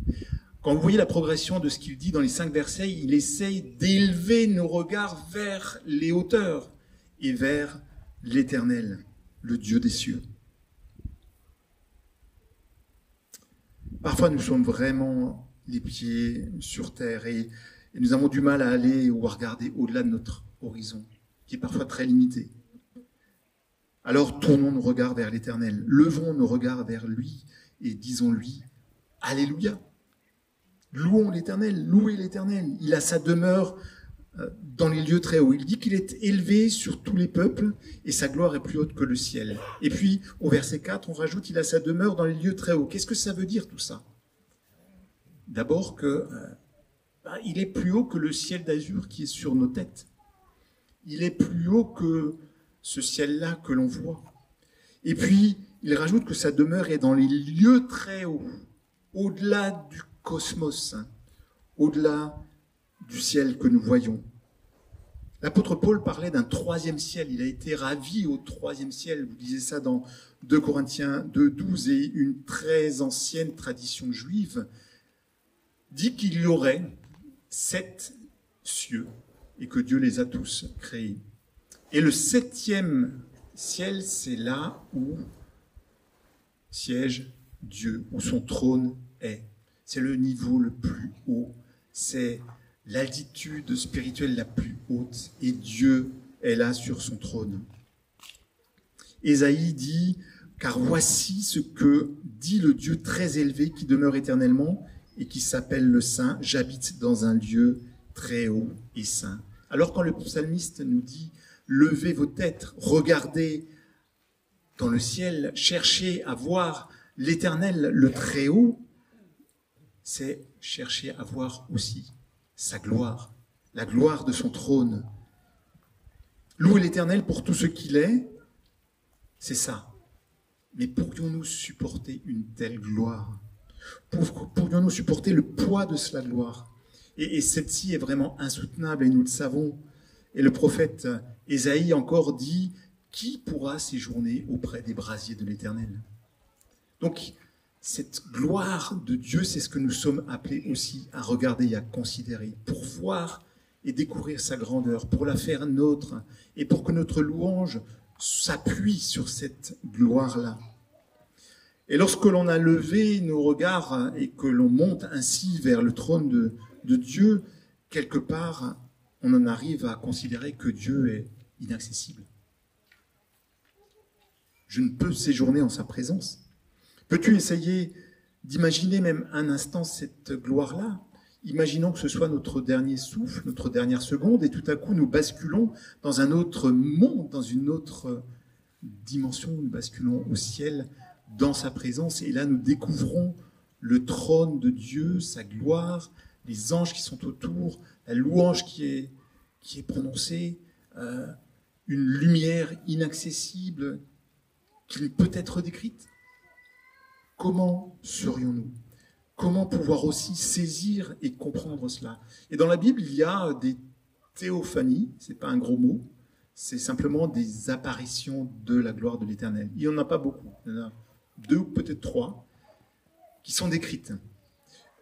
Quand vous voyez la progression de ce qu'il dit dans les 5 versets, il essaye d'élever nos regards vers les hauteurs et vers l'Éternel, le Dieu des cieux. Parfois, nous sommes vraiment les pieds sur terre et nous avons du mal à aller ou à regarder au-delà de notre horizon, qui est parfois très limité. Alors, tournons nos regards vers l'Éternel, levons nos regards vers lui et disons-lui « Alléluia ». Louons l'Éternel, louez l'Éternel. Il a sa demeure dans les lieux très hauts. Il dit qu'il est élevé sur tous les peuples et sa gloire est plus haute que le ciel. Et puis, au verset 4, on rajoute, il a sa demeure dans les lieux très hauts. Qu'est-ce que ça veut dire tout ça? D'abord que il est plus haut que le ciel d'azur qui est sur nos têtes. Il est plus haut que ce ciel-là que l'on voit. Et puis, il rajoute que sa demeure est dans les lieux très hauts, au-delà du cosmos, au-delà du ciel que nous voyons. L'apôtre Paul parlait d'un 3e ciel. Il a été ravi au 3e ciel. Vous lisez ça dans 2 Corinthiens 2:12, et une très ancienne tradition juive dit qu'il y aurait 7 cieux et que Dieu les a tous créés. Et le 7e ciel, c'est là où siège Dieu, où son trône est. C'est le niveau le plus haut, c'est l'altitude spirituelle la plus haute, et Dieu est là sur son trône. Ésaïe dit, car voici ce que dit le Dieu très élevé qui demeure éternellement et qui s'appelle le Saint, j'habite dans un lieu très haut et saint. Alors quand le psalmiste nous dit, levez vos têtes, regardez dans le ciel, cherchez à voir l'Éternel, le très haut, c'est chercher à voir aussi sa gloire, la gloire de son trône. Louer l'Éternel pour tout ce qu'il est, c'est ça. Mais pourrions-nous supporter une telle gloire? Pourrions-nous supporter le poids de cela gloire? Et celle-ci est vraiment insoutenable, et nous le savons. Et le prophète Ésaïe encore dit « Qui pourra séjourner auprès des brasiers de l'Éternel ?» Donc, cette gloire de Dieu, c'est ce que nous sommes appelés aussi à regarder et à considérer, pour voir et découvrir sa grandeur, pour la faire nôtre, et pour que notre louange s'appuie sur cette gloire-là. Et lorsque l'on a levé nos regards et que l'on monte ainsi vers le trône de Dieu, quelque part, on en arrive à considérer que Dieu est inaccessible. Je ne peux séjourner en sa présence. Peux-tu essayer d'imaginer même un instant cette gloire-là? Imaginons que ce soit notre dernier souffle, notre dernière seconde, et tout à coup nous basculons dans un autre monde, dans une autre dimension, nous basculons au ciel, dans sa présence, et là nous découvrons le trône de Dieu, sa gloire, les anges qui sont autour, la louange qui est prononcée, une lumière inaccessible qui ne peut être décrite. Comment serions-nous? Comment pouvoir aussi saisir et comprendre cela? Et dans la Bible, il y a des théophanies, c'est pas un gros mot, c'est simplement des apparitions de la gloire de l'Éternel. Il n'y en a pas beaucoup, il y en a 2 ou peut-être 3 qui sont décrites.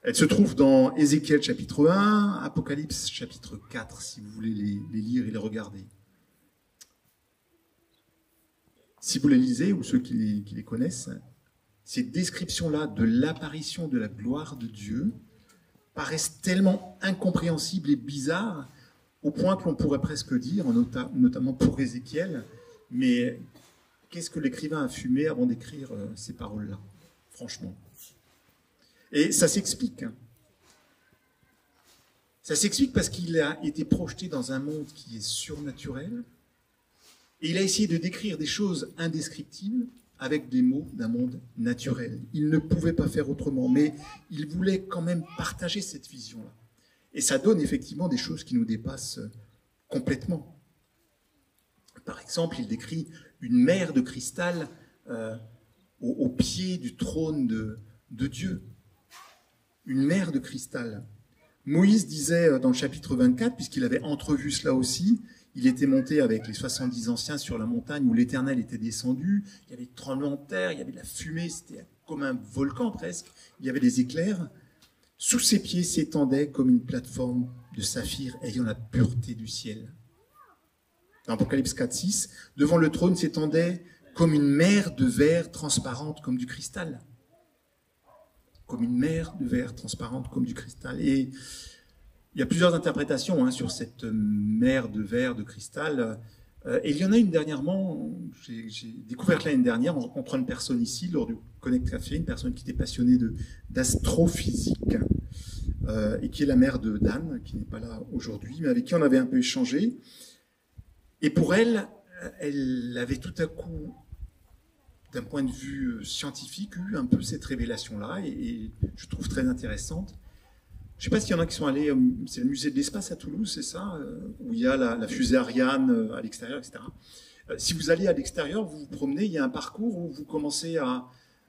Elles se trouvent dans Ézéchiel chapitre 1, Apocalypse chapitre 4, si vous voulez les lire et les regarder. Si vous les lisez, ou ceux qui les connaissent, ces descriptions-là de l'apparition de la gloire de Dieu paraissent tellement incompréhensibles et bizarres, au point que l'on pourrait presque dire, notamment pour Ézéchiel, mais qu'est-ce que l'écrivain a fumé avant d'écrire ces paroles-là, franchement? Et ça s'explique. Ça s'explique parce qu'il a été projeté dans un monde qui est surnaturel, et il a essayé de décrire des choses indescriptibles avec des mots d'un monde naturel. Il ne pouvait pas faire autrement, mais il voulait quand même partager cette vision-là. Et ça donne effectivement des choses qui nous dépassent complètement. Par exemple, il décrit une mer de cristal au pied du trône de Dieu. Une mer de cristal. Moïse disait dans le chapitre 24, puisqu'il avait entrevu cela aussi, il était monté avec les 70 anciens sur la montagne où l'Éternel était descendu. Il y avait des tremblements de terre, il y avait de la fumée, c'était comme un volcan presque. Il y avait des éclairs. Sous ses pieds s'étendait comme une plateforme de saphir ayant la pureté du ciel. Dans Apocalypse 4:6, devant le trône s'étendait comme une mer de verre transparente comme du cristal. Comme une mer de verre transparente comme du cristal. Et il y a plusieurs interprétations sur cette mer de verre de cristal. Et il y en a une dernièrement, j'ai découvert l'année dernière, en rencontrant une personne ici, lors du Connect Café, une personne qui était passionnée d'astrophysique, et qui est la mère de Dan, qui n'est pas là aujourd'hui, mais avec qui on avait un peu échangé. Et pour elle, elle avait tout à coup, d'un point de vue scientifique, eu un peu cette révélation-là, et je trouve très intéressante. Je ne sais pas s'il y en a qui sont allés, c'est le musée de l'espace à Toulouse, c'est ça, où il y a la fusée Ariane à l'extérieur, etc. Si vous allez à l'extérieur, vous vous promenez, il y a un parcours où vous commencez à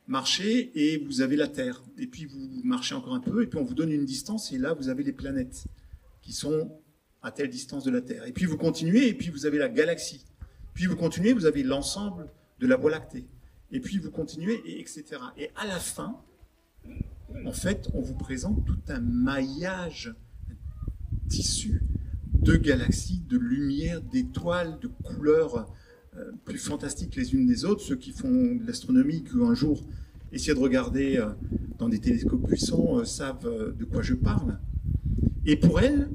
marcher et vous avez la Terre. Et puis vous marchez encore un peu et puis on vous donne une distance et là vous avez les planètes qui sont à telle distance de la Terre. Et puis vous continuez et puis vous avez la galaxie. Puis vous continuez, vous avez l'ensemble de la Voie lactée. Et puis vous continuez, et etc. Et à la fin, en fait, on vous présente tout un maillage, un tissu de galaxies, de lumière, d'étoiles, de couleurs plus fantastiques les unes des autres. Ceux qui font de l'astronomie, qui un jour essaient de regarder dans des télescopes puissants, savent de quoi je parle. Et pour elle,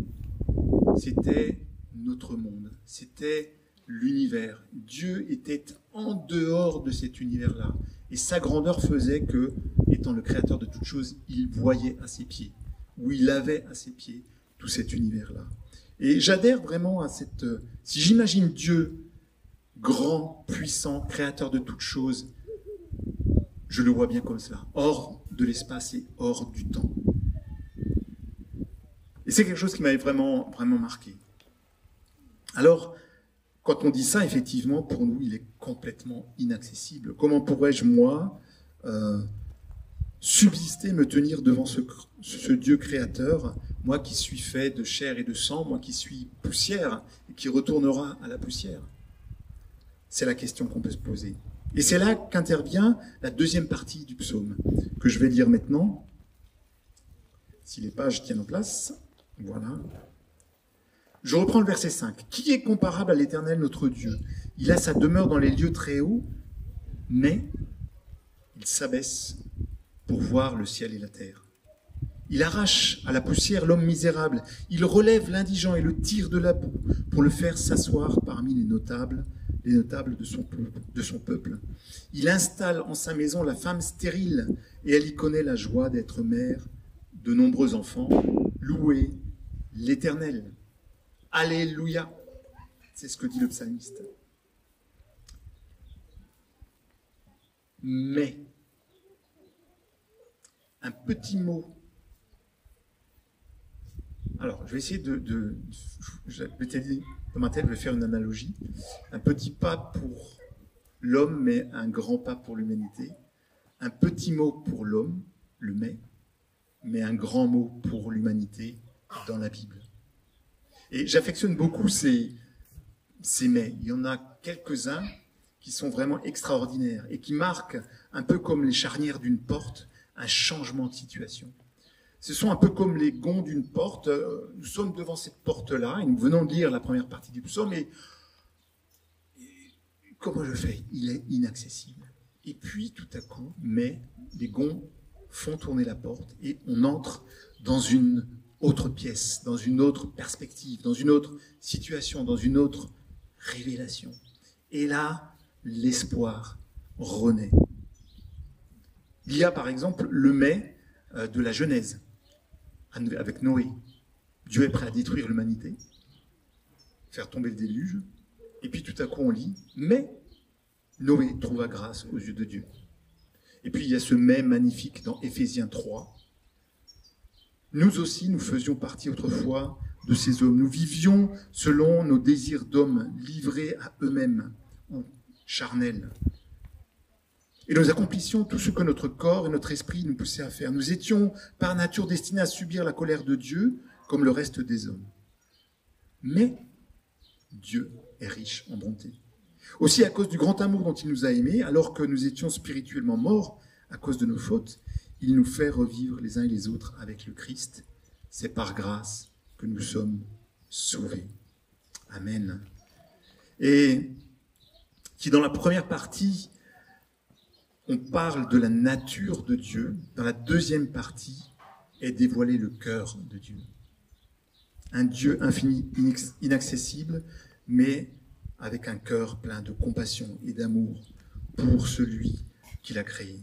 c'était notre monde, c'était l'univers. Dieu était en dehors de cet univers-là. Et sa grandeur faisait que, étant le créateur de toutes choses, il voyait à ses pieds, ou il avait à ses pieds tout cet univers-là. Et j'adhère vraiment à cette... Si j'imagine Dieu grand, puissant, créateur de toutes choses, je le vois bien comme cela, hors de l'espace et hors du temps. Et c'est quelque chose qui m'avait vraiment, vraiment marqué. Alors, quand on dit ça, effectivement, pour nous, il est complètement inaccessible. Comment pourrais-je, moi, subsister, me tenir devant ce Dieu créateur, moi qui suis fait de chair et de sang, moi qui suis poussière et qui retournera à la poussière? C'est la question qu'on peut se poser. Et c'est là qu'intervient la deuxième partie du psaume, que je vais lire maintenant. Si les pages tiennent en place, voilà. Je reprends le verset 5. « Qui est comparable à l'Éternel notre Dieu? Il a sa demeure dans les lieux très hauts, mais il s'abaisse pour voir le ciel et la terre. Il arrache à la poussière l'homme misérable, il relève l'indigent et le tire de la boue pour le faire s'asseoir parmi les notables de son peuple. Il installe en sa maison la femme stérile et elle y connaît la joie d'être mère de nombreux enfants. Louez l'Éternel. Alléluia. » C'est ce que dit le psalmiste. Mais, un petit mot. Alors, je vais essayer je m'étais dit, dans ma tête, je vais faire une analogie. Un petit pas pour l'homme, mais un grand pas pour l'humanité. Un petit mot pour l'homme, le mais un grand mot pour l'humanité dans la Bible. Et j'affectionne beaucoup ces mais. Il y en a quelques-uns qui sont vraiment extraordinaires et qui marquent, un peu comme les charnières d'une porte, un changement de situation. Ce sont un peu comme les gonds d'une porte. Nous sommes devant cette porte-là et nous venons de lire la première partie du psaume et comment je fais? Il est inaccessible. Et puis, tout à coup, mais les gonds font tourner la porte et on entre dans une autre pièce, dans une autre perspective, dans une autre situation, dans une autre révélation. Et là, l'espoir renaît. Il y a par exemple le mais de la Genèse, avec Noé. Dieu est prêt à détruire l'humanité, faire tomber le déluge, et puis tout à coup on lit, mais Noé trouva grâce aux yeux de Dieu. Et puis il y a ce mais magnifique dans Éphésiens 3. Nous aussi, nous faisions partie autrefois de ces hommes. Nous vivions selon nos désirs d'hommes, livrés à eux-mêmes, ou charnels. Et nous accomplissions tout ce que notre corps et notre esprit nous poussaient à faire. Nous étions par nature destinés à subir la colère de Dieu, comme le reste des hommes. Mais Dieu est riche en bonté. Aussi, à cause du grand amour dont il nous a aimés, alors que nous étions spirituellement morts à cause de nos fautes, il nous fait revivre les uns et les autres avec le Christ. C'est par grâce que nous sommes sauvés. Amen. Et qui dans la première partie, on parle de la nature de Dieu. Dans la deuxième partie, est dévoilé le cœur de Dieu. Un Dieu infini, inaccessible, mais avec un cœur plein de compassion et d'amour pour celui qui l'a créé.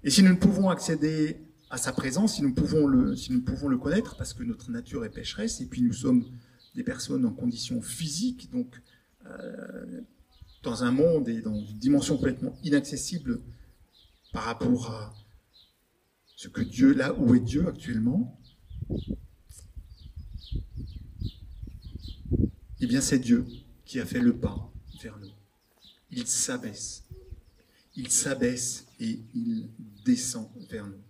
Et si nous ne pouvons accéder à sa présence, si nous pouvons le connaître, parce que notre nature est pécheresse, et puis nous sommes des personnes en condition physique, donc dans un monde et dans une dimension complètement inaccessible par rapport à ce que Dieu, là où est Dieu actuellement, eh bien c'est Dieu qui a fait le pas vers nous. Il s'abaisse et il descend vers nous.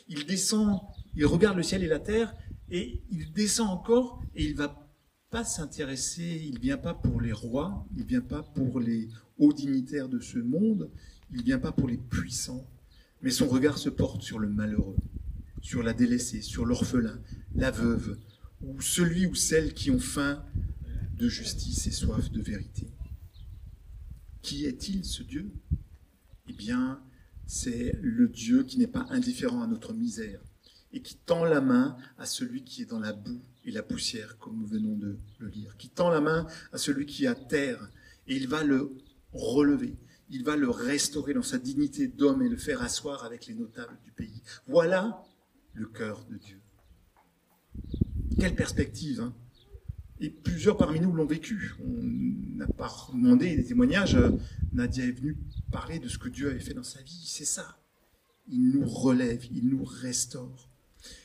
Il descend, il regarde le ciel et la terre, et il descend encore, et il ne va pas s'intéresser, il ne vient pas pour les rois, il ne vient pas pour les hauts dignitaires de ce monde, il ne vient pas pour les puissants, mais son regard se porte sur le malheureux, sur la délaissée, sur l'orphelin, la veuve, ou celui ou celle qui ont faim de justice et soif de vérité. Qui est-il, ce Dieu? Eh bien, c'est le Dieu qui n'est pas indifférent à notre misère et qui tend la main à celui qui est dans la boue et la poussière, comme nous venons de le lire, qui tend la main à celui qui est à terre et il va le relever, il va le restaurer dans sa dignité d'homme et le faire asseoir avec les notables du pays. Voilà le cœur de Dieu. Quelle perspective, hein? Et plusieurs parmi nous l'ont vécu. On n'a pas demandé des témoignages. Nadia est venue parler de ce que Dieu avait fait dans sa vie. C'est ça. Il nous relève, il nous restaure.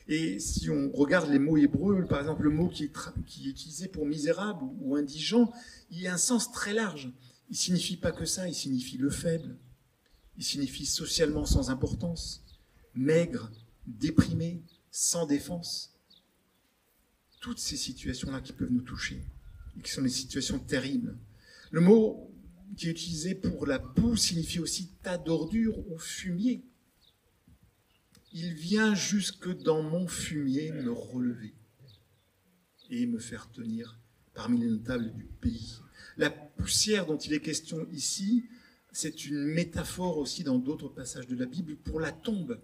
Et si on regarde les mots hébreux, par exemple le mot qui est utilisé pour misérable ou indigent, il y a un sens très large. Il ne signifie pas que ça, il signifie le faible. Il signifie socialement sans importance, maigre, déprimé, sans défense. Toutes ces situations-là qui peuvent nous toucher, et qui sont des situations terribles. Le mot qui est utilisé pour la boue signifie aussi tas d'ordures ou fumier. Il vient jusque dans mon fumier me relever et me faire tenir parmi les notables du pays. La poussière dont il est question ici, c'est une métaphore aussi dans d'autres passages de la Bible pour la tombe.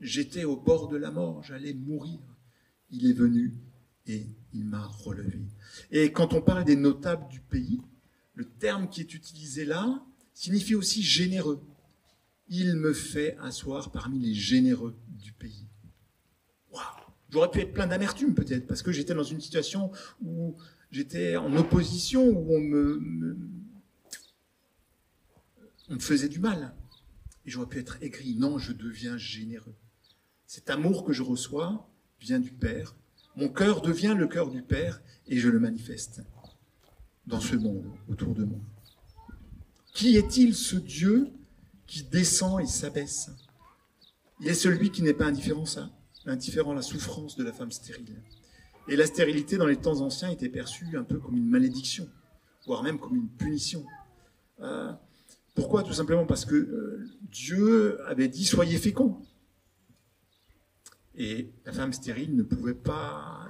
J'étais au bord de la mort, j'allais mourir. Il est venu et il m'a relevé. Et quand on parle des notables du pays, le terme qui est utilisé là signifie aussi généreux. Il me fait asseoir parmi les généreux du pays. Waouh! J'aurais pu être plein d'amertume peut-être, parce que j'étais dans une situation où j'étais en opposition, où on me faisait du mal. Et j'aurais pu être aigri. Non, je deviens généreux. Cet amour que je reçois vient du Père. Mon cœur devient le cœur du Père et je le manifeste dans ce monde, autour de moi. Qui est-il ce Dieu qui descend et s'abaisse? Il est celui qui n'est pas indifférent à la souffrance de la femme stérile. Et la stérilité dans les temps anciens était perçue un peu comme une malédiction, voire même comme une punition. Pourquoi? Tout simplement parce que Dieu avait dit « soyez féconds ». Et la femme stérile ne pouvait pas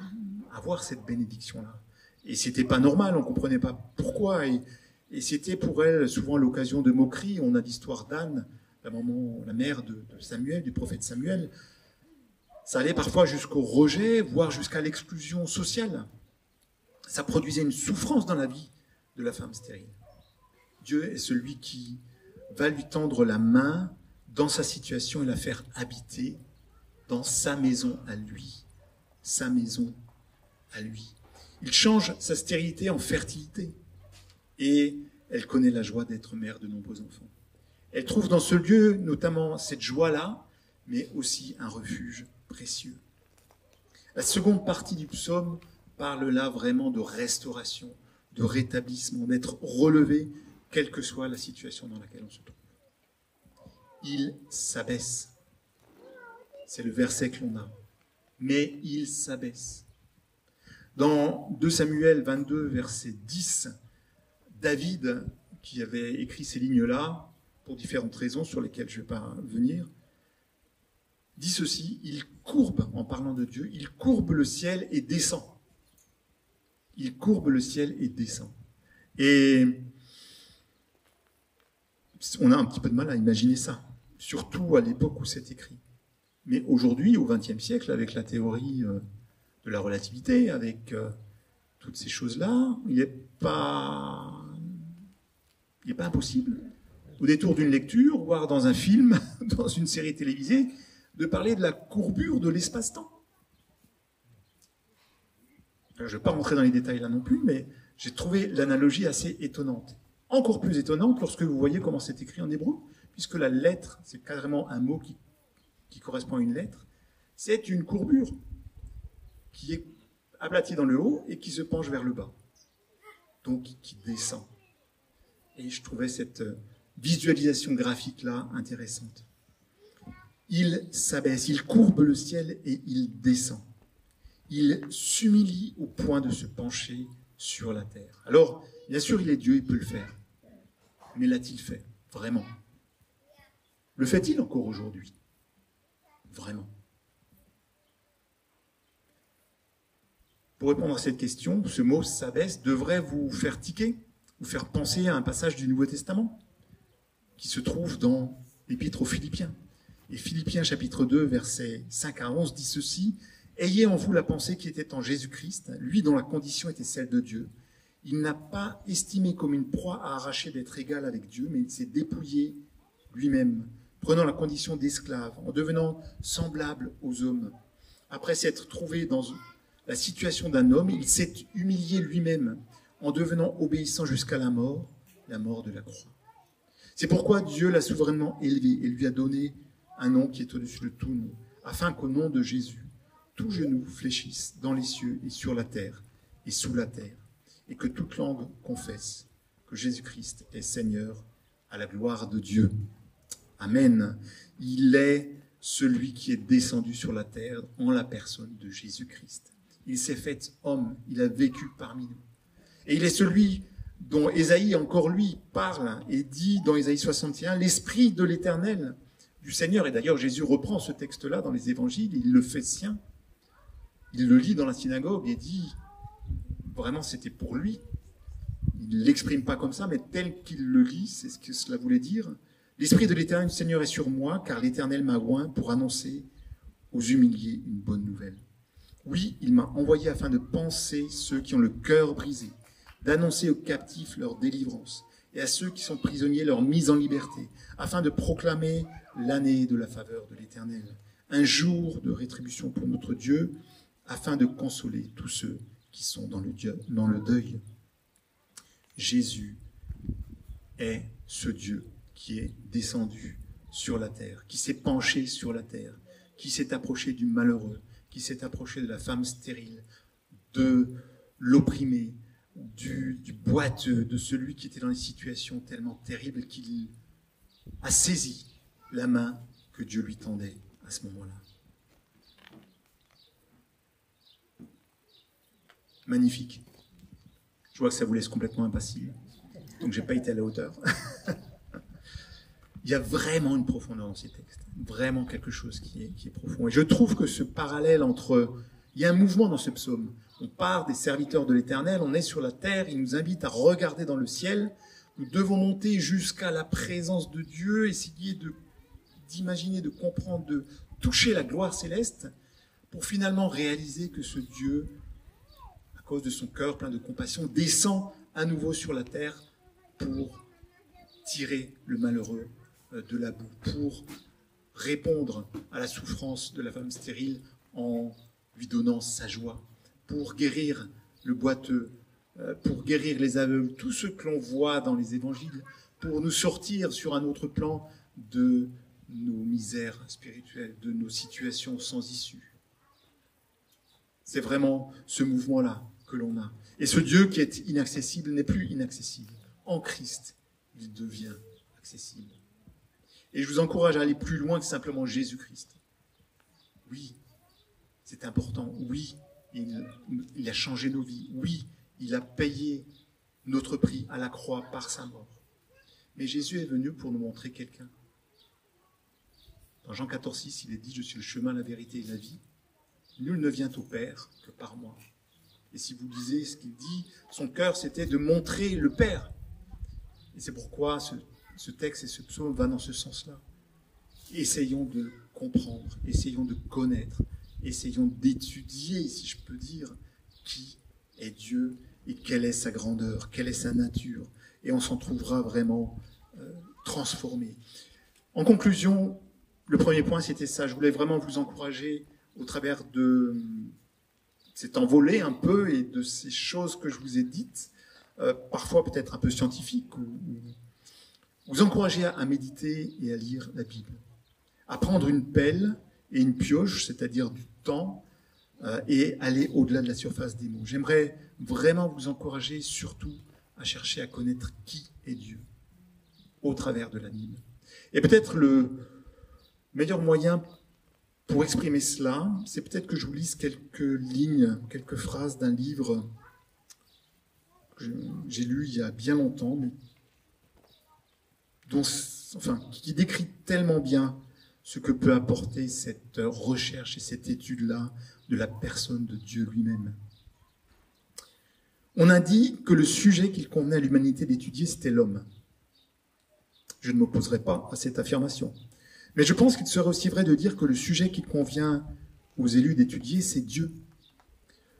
avoir cette bénédiction-là. Et c'était pas normal, on comprenait pas pourquoi. Et c'était pour elle souvent l'occasion de moqueries. On a l'histoire d'Anne, la mère de Samuel, du prophète Samuel. Ça allait parfois jusqu'au rejet, voire jusqu'à l'exclusion sociale. Ça produisait une souffrance dans la vie de la femme stérile. Dieu est celui qui va lui tendre la main dans sa situation et la faire habiter dans sa maison à lui. Sa maison à lui. Il change sa stérilité en fertilité. Et elle connaît la joie d'être mère de nombreux enfants. Elle trouve dans ce lieu notamment cette joie-là, mais aussi un refuge précieux. La seconde partie du psaume parle là vraiment de restauration, de rétablissement, d'être relevé, quelle que soit la situation dans laquelle on se trouve. Il s'abaisse. C'est le verset que l'on a. Mais il s'abaisse. Dans 2 Samuel 22, verset 10, David, qui avait écrit ces lignes-là, pour différentes raisons sur lesquelles je ne vais pas venir, dit ceci: il courbe, en parlant de Dieu, il courbe le ciel et descend. Il courbe le ciel et descend. Et on a un petit peu de mal à imaginer ça, surtout à l'époque où c'est écrit. Mais aujourd'hui, au XXe siècle, avec la théorie de la relativité, avec toutes ces choses-là, il n'est pas impossible, au détour d'une lecture, voire dans un film, dans une série télévisée, de parler de la courbure de l'espace-temps. Je ne vais pas rentrer dans les détails là non plus, mais j'ai trouvé l'analogie assez étonnante. Encore plus étonnante lorsque vous voyez comment c'est écrit en hébreu, puisque la lettre, c'est carrément un mot qui correspond à une lettre, c'est une courbure qui est aplatie dans le haut et qui se penche vers le bas, donc qui descend. Et je trouvais cette visualisation graphique-là intéressante. Il s'abaisse, il courbe le ciel et il descend. Il s'humilie au point de se pencher sur la terre. Alors, bien sûr, il est Dieu, il peut le faire. Mais l'a-t-il fait? Vraiment? Le fait-il encore aujourd'hui? Vraiment? Pour répondre à cette question, ce mot « s'abaisse » devrait vous faire tiquer, vous faire penser à un passage du Nouveau Testament qui se trouve dans l'Épître aux Philippiens. Et Philippiens chapitre 2, versets 5 à 11 dit ceci: « Ayez en vous la pensée qui était en Jésus-Christ, lui dont la condition était celle de Dieu. Il n'a pas estimé comme une proie à arracher d'être égal avec Dieu, mais il s'est dépouillé lui-même, prenant la condition d'esclave, en devenant semblable aux hommes. Après s'être trouvé dans la situation d'un homme, il s'est humilié lui-même, en devenant obéissant jusqu'à la mort de la croix. C'est pourquoi Dieu l'a souverainement élevé et lui a donné un nom qui est au-dessus de tout nom, afin qu'au nom de Jésus, tout genou fléchisse dans les cieux et sur la terre et sous la terre, et que toute langue confesse que Jésus-Christ est Seigneur à la gloire de Dieu. Amen. Il est celui qui est descendu sur la terre en la personne de Jésus-Christ. Il s'est fait homme, il a vécu parmi nous. Et il est celui dont Ésaïe, encore lui, parle et dit dans Ésaïe 61, l'Esprit de l'Éternel, du Seigneur. Et d'ailleurs, Jésus reprend ce texte-là dans les évangiles, il le fait sien. Il le lit dans la synagogue et dit, vraiment c'était pour lui. Il ne l'exprime pas comme ça, mais tel qu'il le lit, c'est ce que cela voulait dire. L'Esprit de l'Éternel du Seigneur est sur moi, car l'Éternel m'a oint pour annoncer aux humiliés une bonne nouvelle. Oui, il m'a envoyé afin de panser ceux qui ont le cœur brisé, d'annoncer aux captifs leur délivrance, et à ceux qui sont prisonniers leur mise en liberté, afin de proclamer l'année de la faveur de l'Éternel, un jour de rétribution pour notre Dieu, afin de consoler tous ceux qui sont dans le deuil. Jésus est ce Dieu qui est descendu sur la terre, qui s'est penché sur la terre, qui s'est approché du malheureux, qui s'est approché de la femme stérile, de l'opprimé, du boiteux, de celui qui était dans des situations tellement terribles qu'il a saisi la main que Dieu lui tendait à ce moment-là. Magnifique. Je vois que ça vous laisse complètement impassible, donc je n'ai pas été à la hauteur. Il y a vraiment une profondeur dans ces textes, vraiment quelque chose qui est profond. Et je trouve que ce parallèle entre... Il y a un mouvement dans ce psaume. On part des serviteurs de l'Éternel, on est sur la terre, il nous invite à regarder dans le ciel. Nous devons monter jusqu'à la présence de Dieu, essayer d'imaginer, de comprendre, de toucher la gloire céleste, pour finalement réaliser que ce Dieu, à cause de son cœur plein de compassion, descend à nouveau sur la terre pour tirer le malheureux de la boue, pour répondre à la souffrance de la femme stérile en lui donnant sa joie, pour guérir le boiteux, pour guérir les aveugles, tout ce que l'on voit dans les évangiles, pour nous sortir sur un autre plan de nos misères spirituelles, de nos situations sans issue. C'est vraiment ce mouvement-là que l'on a. Et ce Dieu qui est inaccessible n'est plus inaccessible. En Christ, il devient accessible. Et je vous encourage à aller plus loin que simplement Jésus-Christ. Oui, c'est important. Oui, il a changé nos vies. Oui, il a payé notre prix à la croix par sa mort. Mais Jésus est venu pour nous montrer quelqu'un. Dans Jean 14,6, il est dit « Je suis le chemin, la vérité et la vie. Nul ne vient au Père que par moi. » Et si vous lisez ce qu'il dit, son cœur, c'était de montrer le Père. Et c'est pourquoi ce texte et ce psaume va dans ce sens-là. Essayons de comprendre, essayons de connaître, essayons d'étudier, si je peux dire, qui est Dieu et quelle est sa grandeur, quelle est sa nature. Et on s'en trouvera vraiment transformé. En conclusion, le premier point, c'était ça. Je voulais vraiment vous encourager au travers de cet envolé un peu et de ces choses que je vous ai dites, parfois peut-être un peu scientifiques, ou vous encourager à méditer et à lire la Bible, à prendre une pelle et une pioche, c'est-à-dire du temps, et aller au-delà de la surface des mots. J'aimerais vraiment vous encourager surtout à chercher à connaître qui est Dieu au travers de la Bible. Et peut-être le meilleur moyen pour exprimer cela, c'est peut-être que je vous lise quelques lignes, quelques phrases d'un livre que j'ai lu il y a bien longtemps, mais qui décrit tellement bien ce que peut apporter cette recherche et cette étude-là de la personne de Dieu lui-même. On a dit que le sujet qu'il convenait à l'humanité d'étudier, c'était l'homme. Je ne m'opposerai pas à cette affirmation. Mais je pense qu'il serait aussi vrai de dire que le sujet qui convient aux élus d'étudier, c'est Dieu.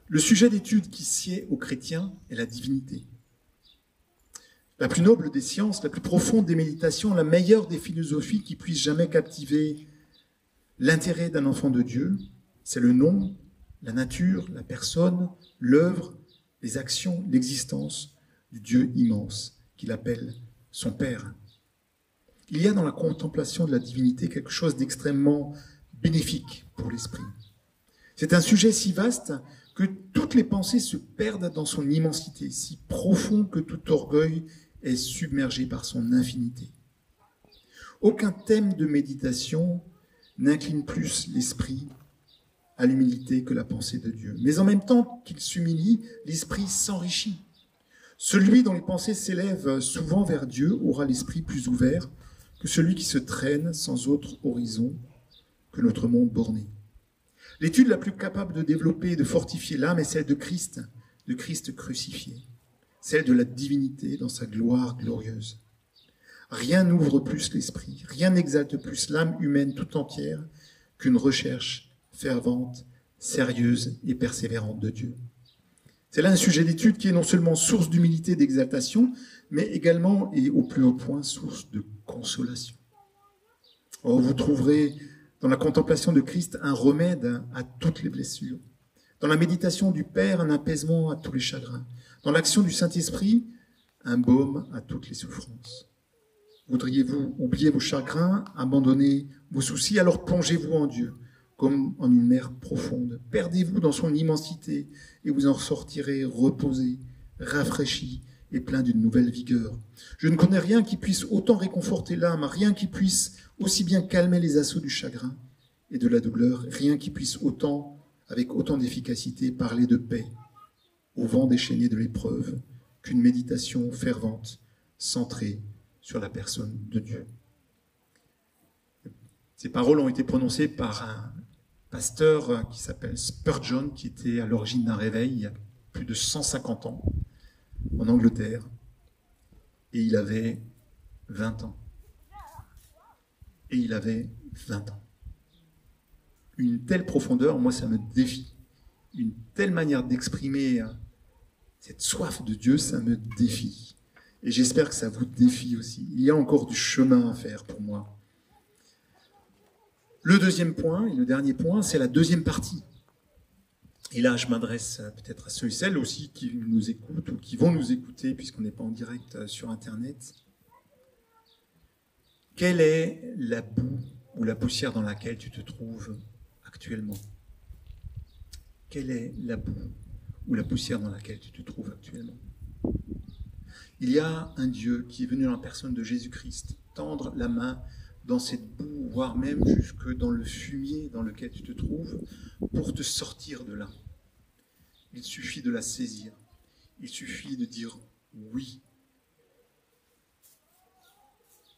Le sujet d'étude qui sied aux chrétiens est la divinité. La plus noble des sciences, la plus profonde des méditations, la meilleure des philosophies qui puisse jamais captiver l'intérêt d'un enfant de Dieu, c'est le nom, la nature, la personne, l'œuvre, les actions, l'existence du Dieu immense qu'il appelle son Père. Il y a dans la contemplation de la divinité quelque chose d'extrêmement bénéfique pour l'esprit. C'est un sujet si vaste que toutes les pensées se perdent dans son immensité, si profond que tout orgueil est submergé par son infinité. Aucun thème de méditation n'incline plus l'esprit à l'humilité que la pensée de Dieu. Mais en même temps qu'il s'humilie, l'esprit s'enrichit. Celui dont les pensées s'élèvent souvent vers Dieu aura l'esprit plus ouvert que celui qui se traîne sans autre horizon que notre monde borné. L'étude la plus capable de développer et de fortifier l'âme est celle de Christ crucifié, celle de la divinité dans sa gloire glorieuse. Rien n'ouvre plus l'esprit, rien n'exalte plus l'âme humaine tout entière qu'une recherche fervente, sérieuse et persévérante de Dieu. C'est là un sujet d'étude qui est non seulement source d'humilité et d'exaltation, mais également et au plus haut point source de consolation. Or, vous trouverez dans la contemplation de Christ un remède à toutes les blessures, dans la méditation du Père un apaisement à tous les chagrins, dans l'action du Saint-Esprit un baume à toutes les souffrances. Voudriez-vous oublier vos chagrins, abandonner vos soucis, alors plongez-vous en Dieu, comme en une mer profonde. Perdez-vous dans son immensité et vous en ressortirez reposé, rafraîchi et plein d'une nouvelle vigueur. Je ne connais rien qui puisse autant réconforter l'âme, rien qui puisse aussi bien calmer les assauts du chagrin et de la douleur, rien qui puisse avec autant d'efficacité, parler de paix au vent déchaîné de l'épreuve qu'une méditation fervente, centrée sur la personne de Dieu. Ces paroles ont été prononcées par un pasteur qui s'appelle Spurgeon, qui était à l'origine d'un réveil il y a plus de 150 ans en Angleterre, et il avait 20 ans. Et il avait 20 ans. Une telle profondeur, moi ça me défie. Une telle manière d'exprimer cette soif de Dieu, ça me défie. Et j'espère que ça vous défie aussi. Il y a encore du chemin à faire pour moi. Le deuxième point, et le dernier point, c'est la deuxième partie. Et là, je m'adresse peut-être à ceux et celles aussi qui nous écoutent ou qui vont nous écouter puisqu'on n'est pas en direct sur Internet. Quelle est la boue ou la poussière dans laquelle tu te trouves actuellement? Quelle est la boue ou la poussière dans laquelle tu te trouves actuellement? Il y a un Dieu qui est venu dans la personne de Jésus-Christ tendre la main dans cette boue, voire même jusque dans le fumier dans lequel tu te trouves, pour te sortir de là. Il suffit de la saisir. Il suffit de dire oui.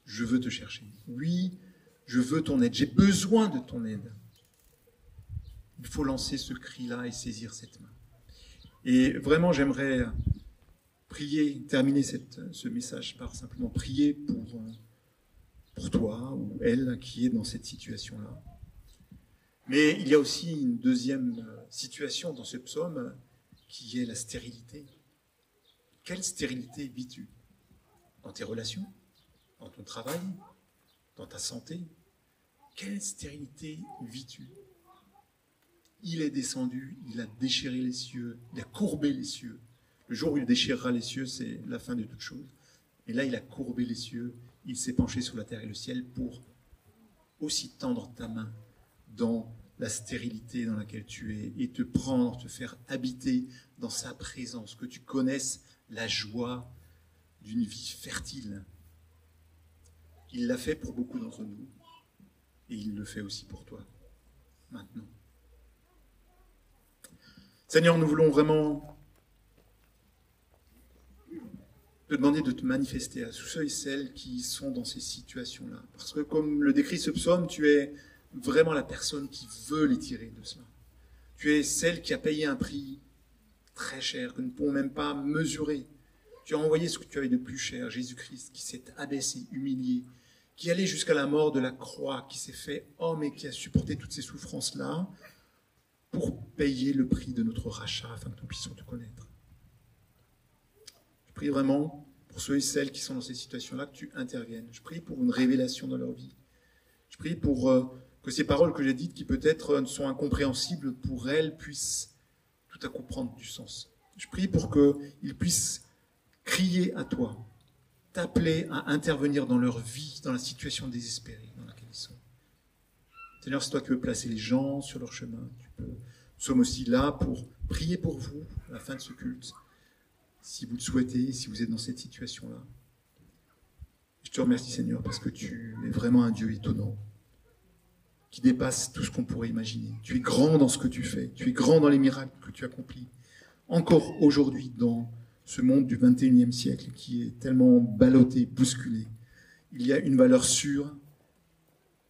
Je veux te chercher. Oui, je veux ton aide. J'ai besoin de ton aide. Il faut lancer ce cri-là et saisir cette main. Et vraiment, j'aimerais prier, terminer ce message par simplement prier pour toi ou elle qui est dans cette situation-là. Mais il y a aussi une deuxième situation dans ce psaume qui est la stérilité. Quelle stérilité vis-tu? Dans tes relations? Dans ton travail? Dans ta santé? Quelle stérilité vis-tu? Il est descendu, il a déchiré les cieux, il a courbé les cieux. Le jour où il déchirera les cieux, c'est la fin de toute chose. Et là, il a courbé les cieux, il s'est penché sur la terre et le ciel pour aussi tendre ta main dans la stérilité dans laquelle tu es et te prendre, te faire habiter dans sa présence, que tu connaisses la joie d'une vie fertile. Il l'a fait pour beaucoup d'entre nous et il le fait aussi pour toi, maintenant. Seigneur, nous voulons vraiment te demander de te manifester à tous ceux et celles qui sont dans ces situations-là. Parce que comme le décrit ce psaume, tu es vraiment la personne qui veut les tirer de cela. Tu es celle qui a payé un prix très cher, que nous ne pouvons même pas mesurer. Tu as envoyé ce que tu avais de plus cher, Jésus-Christ, qui s'est abaissé, humilié, qui allait jusqu'à la mort de la croix, qui s'est fait homme et qui a supporté toutes ces souffrances-là pour payer le prix de notre rachat afin que nous puissions te connaître. Je prie vraiment pour ceux et celles qui sont dans ces situations-là que tu interviennes. Je prie pour une révélation dans leur vie. Je prie pour que ces paroles que j'ai dites, qui peut-être sont incompréhensibles pour elles, puissent tout à coup prendre du sens. Je prie pour qu'ils puissent crier à toi, t'appeler à intervenir dans leur vie, dans la situation désespérée dans laquelle ils sont. Seigneur, c'est toi qui veux placer les gens sur leur chemin. Nous sommes aussi là pour prier pour vous à la fin de ce culte. Si vous le souhaitez, si vous êtes dans cette situation-là. Je te remercie, Seigneur, parce que tu es vraiment un Dieu étonnant, qui dépasse tout ce qu'on pourrait imaginer. Tu es grand dans ce que tu fais, tu es grand dans les miracles que tu accomplis. Encore aujourd'hui, dans ce monde du 21e siècle qui est tellement ballotté, bousculé, il y a une valeur sûre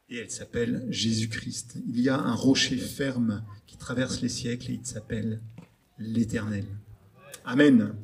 et elle s'appelle Jésus-Christ. Il y a un rocher ferme qui traverse les siècles et il s'appelle l'Éternel. Amen.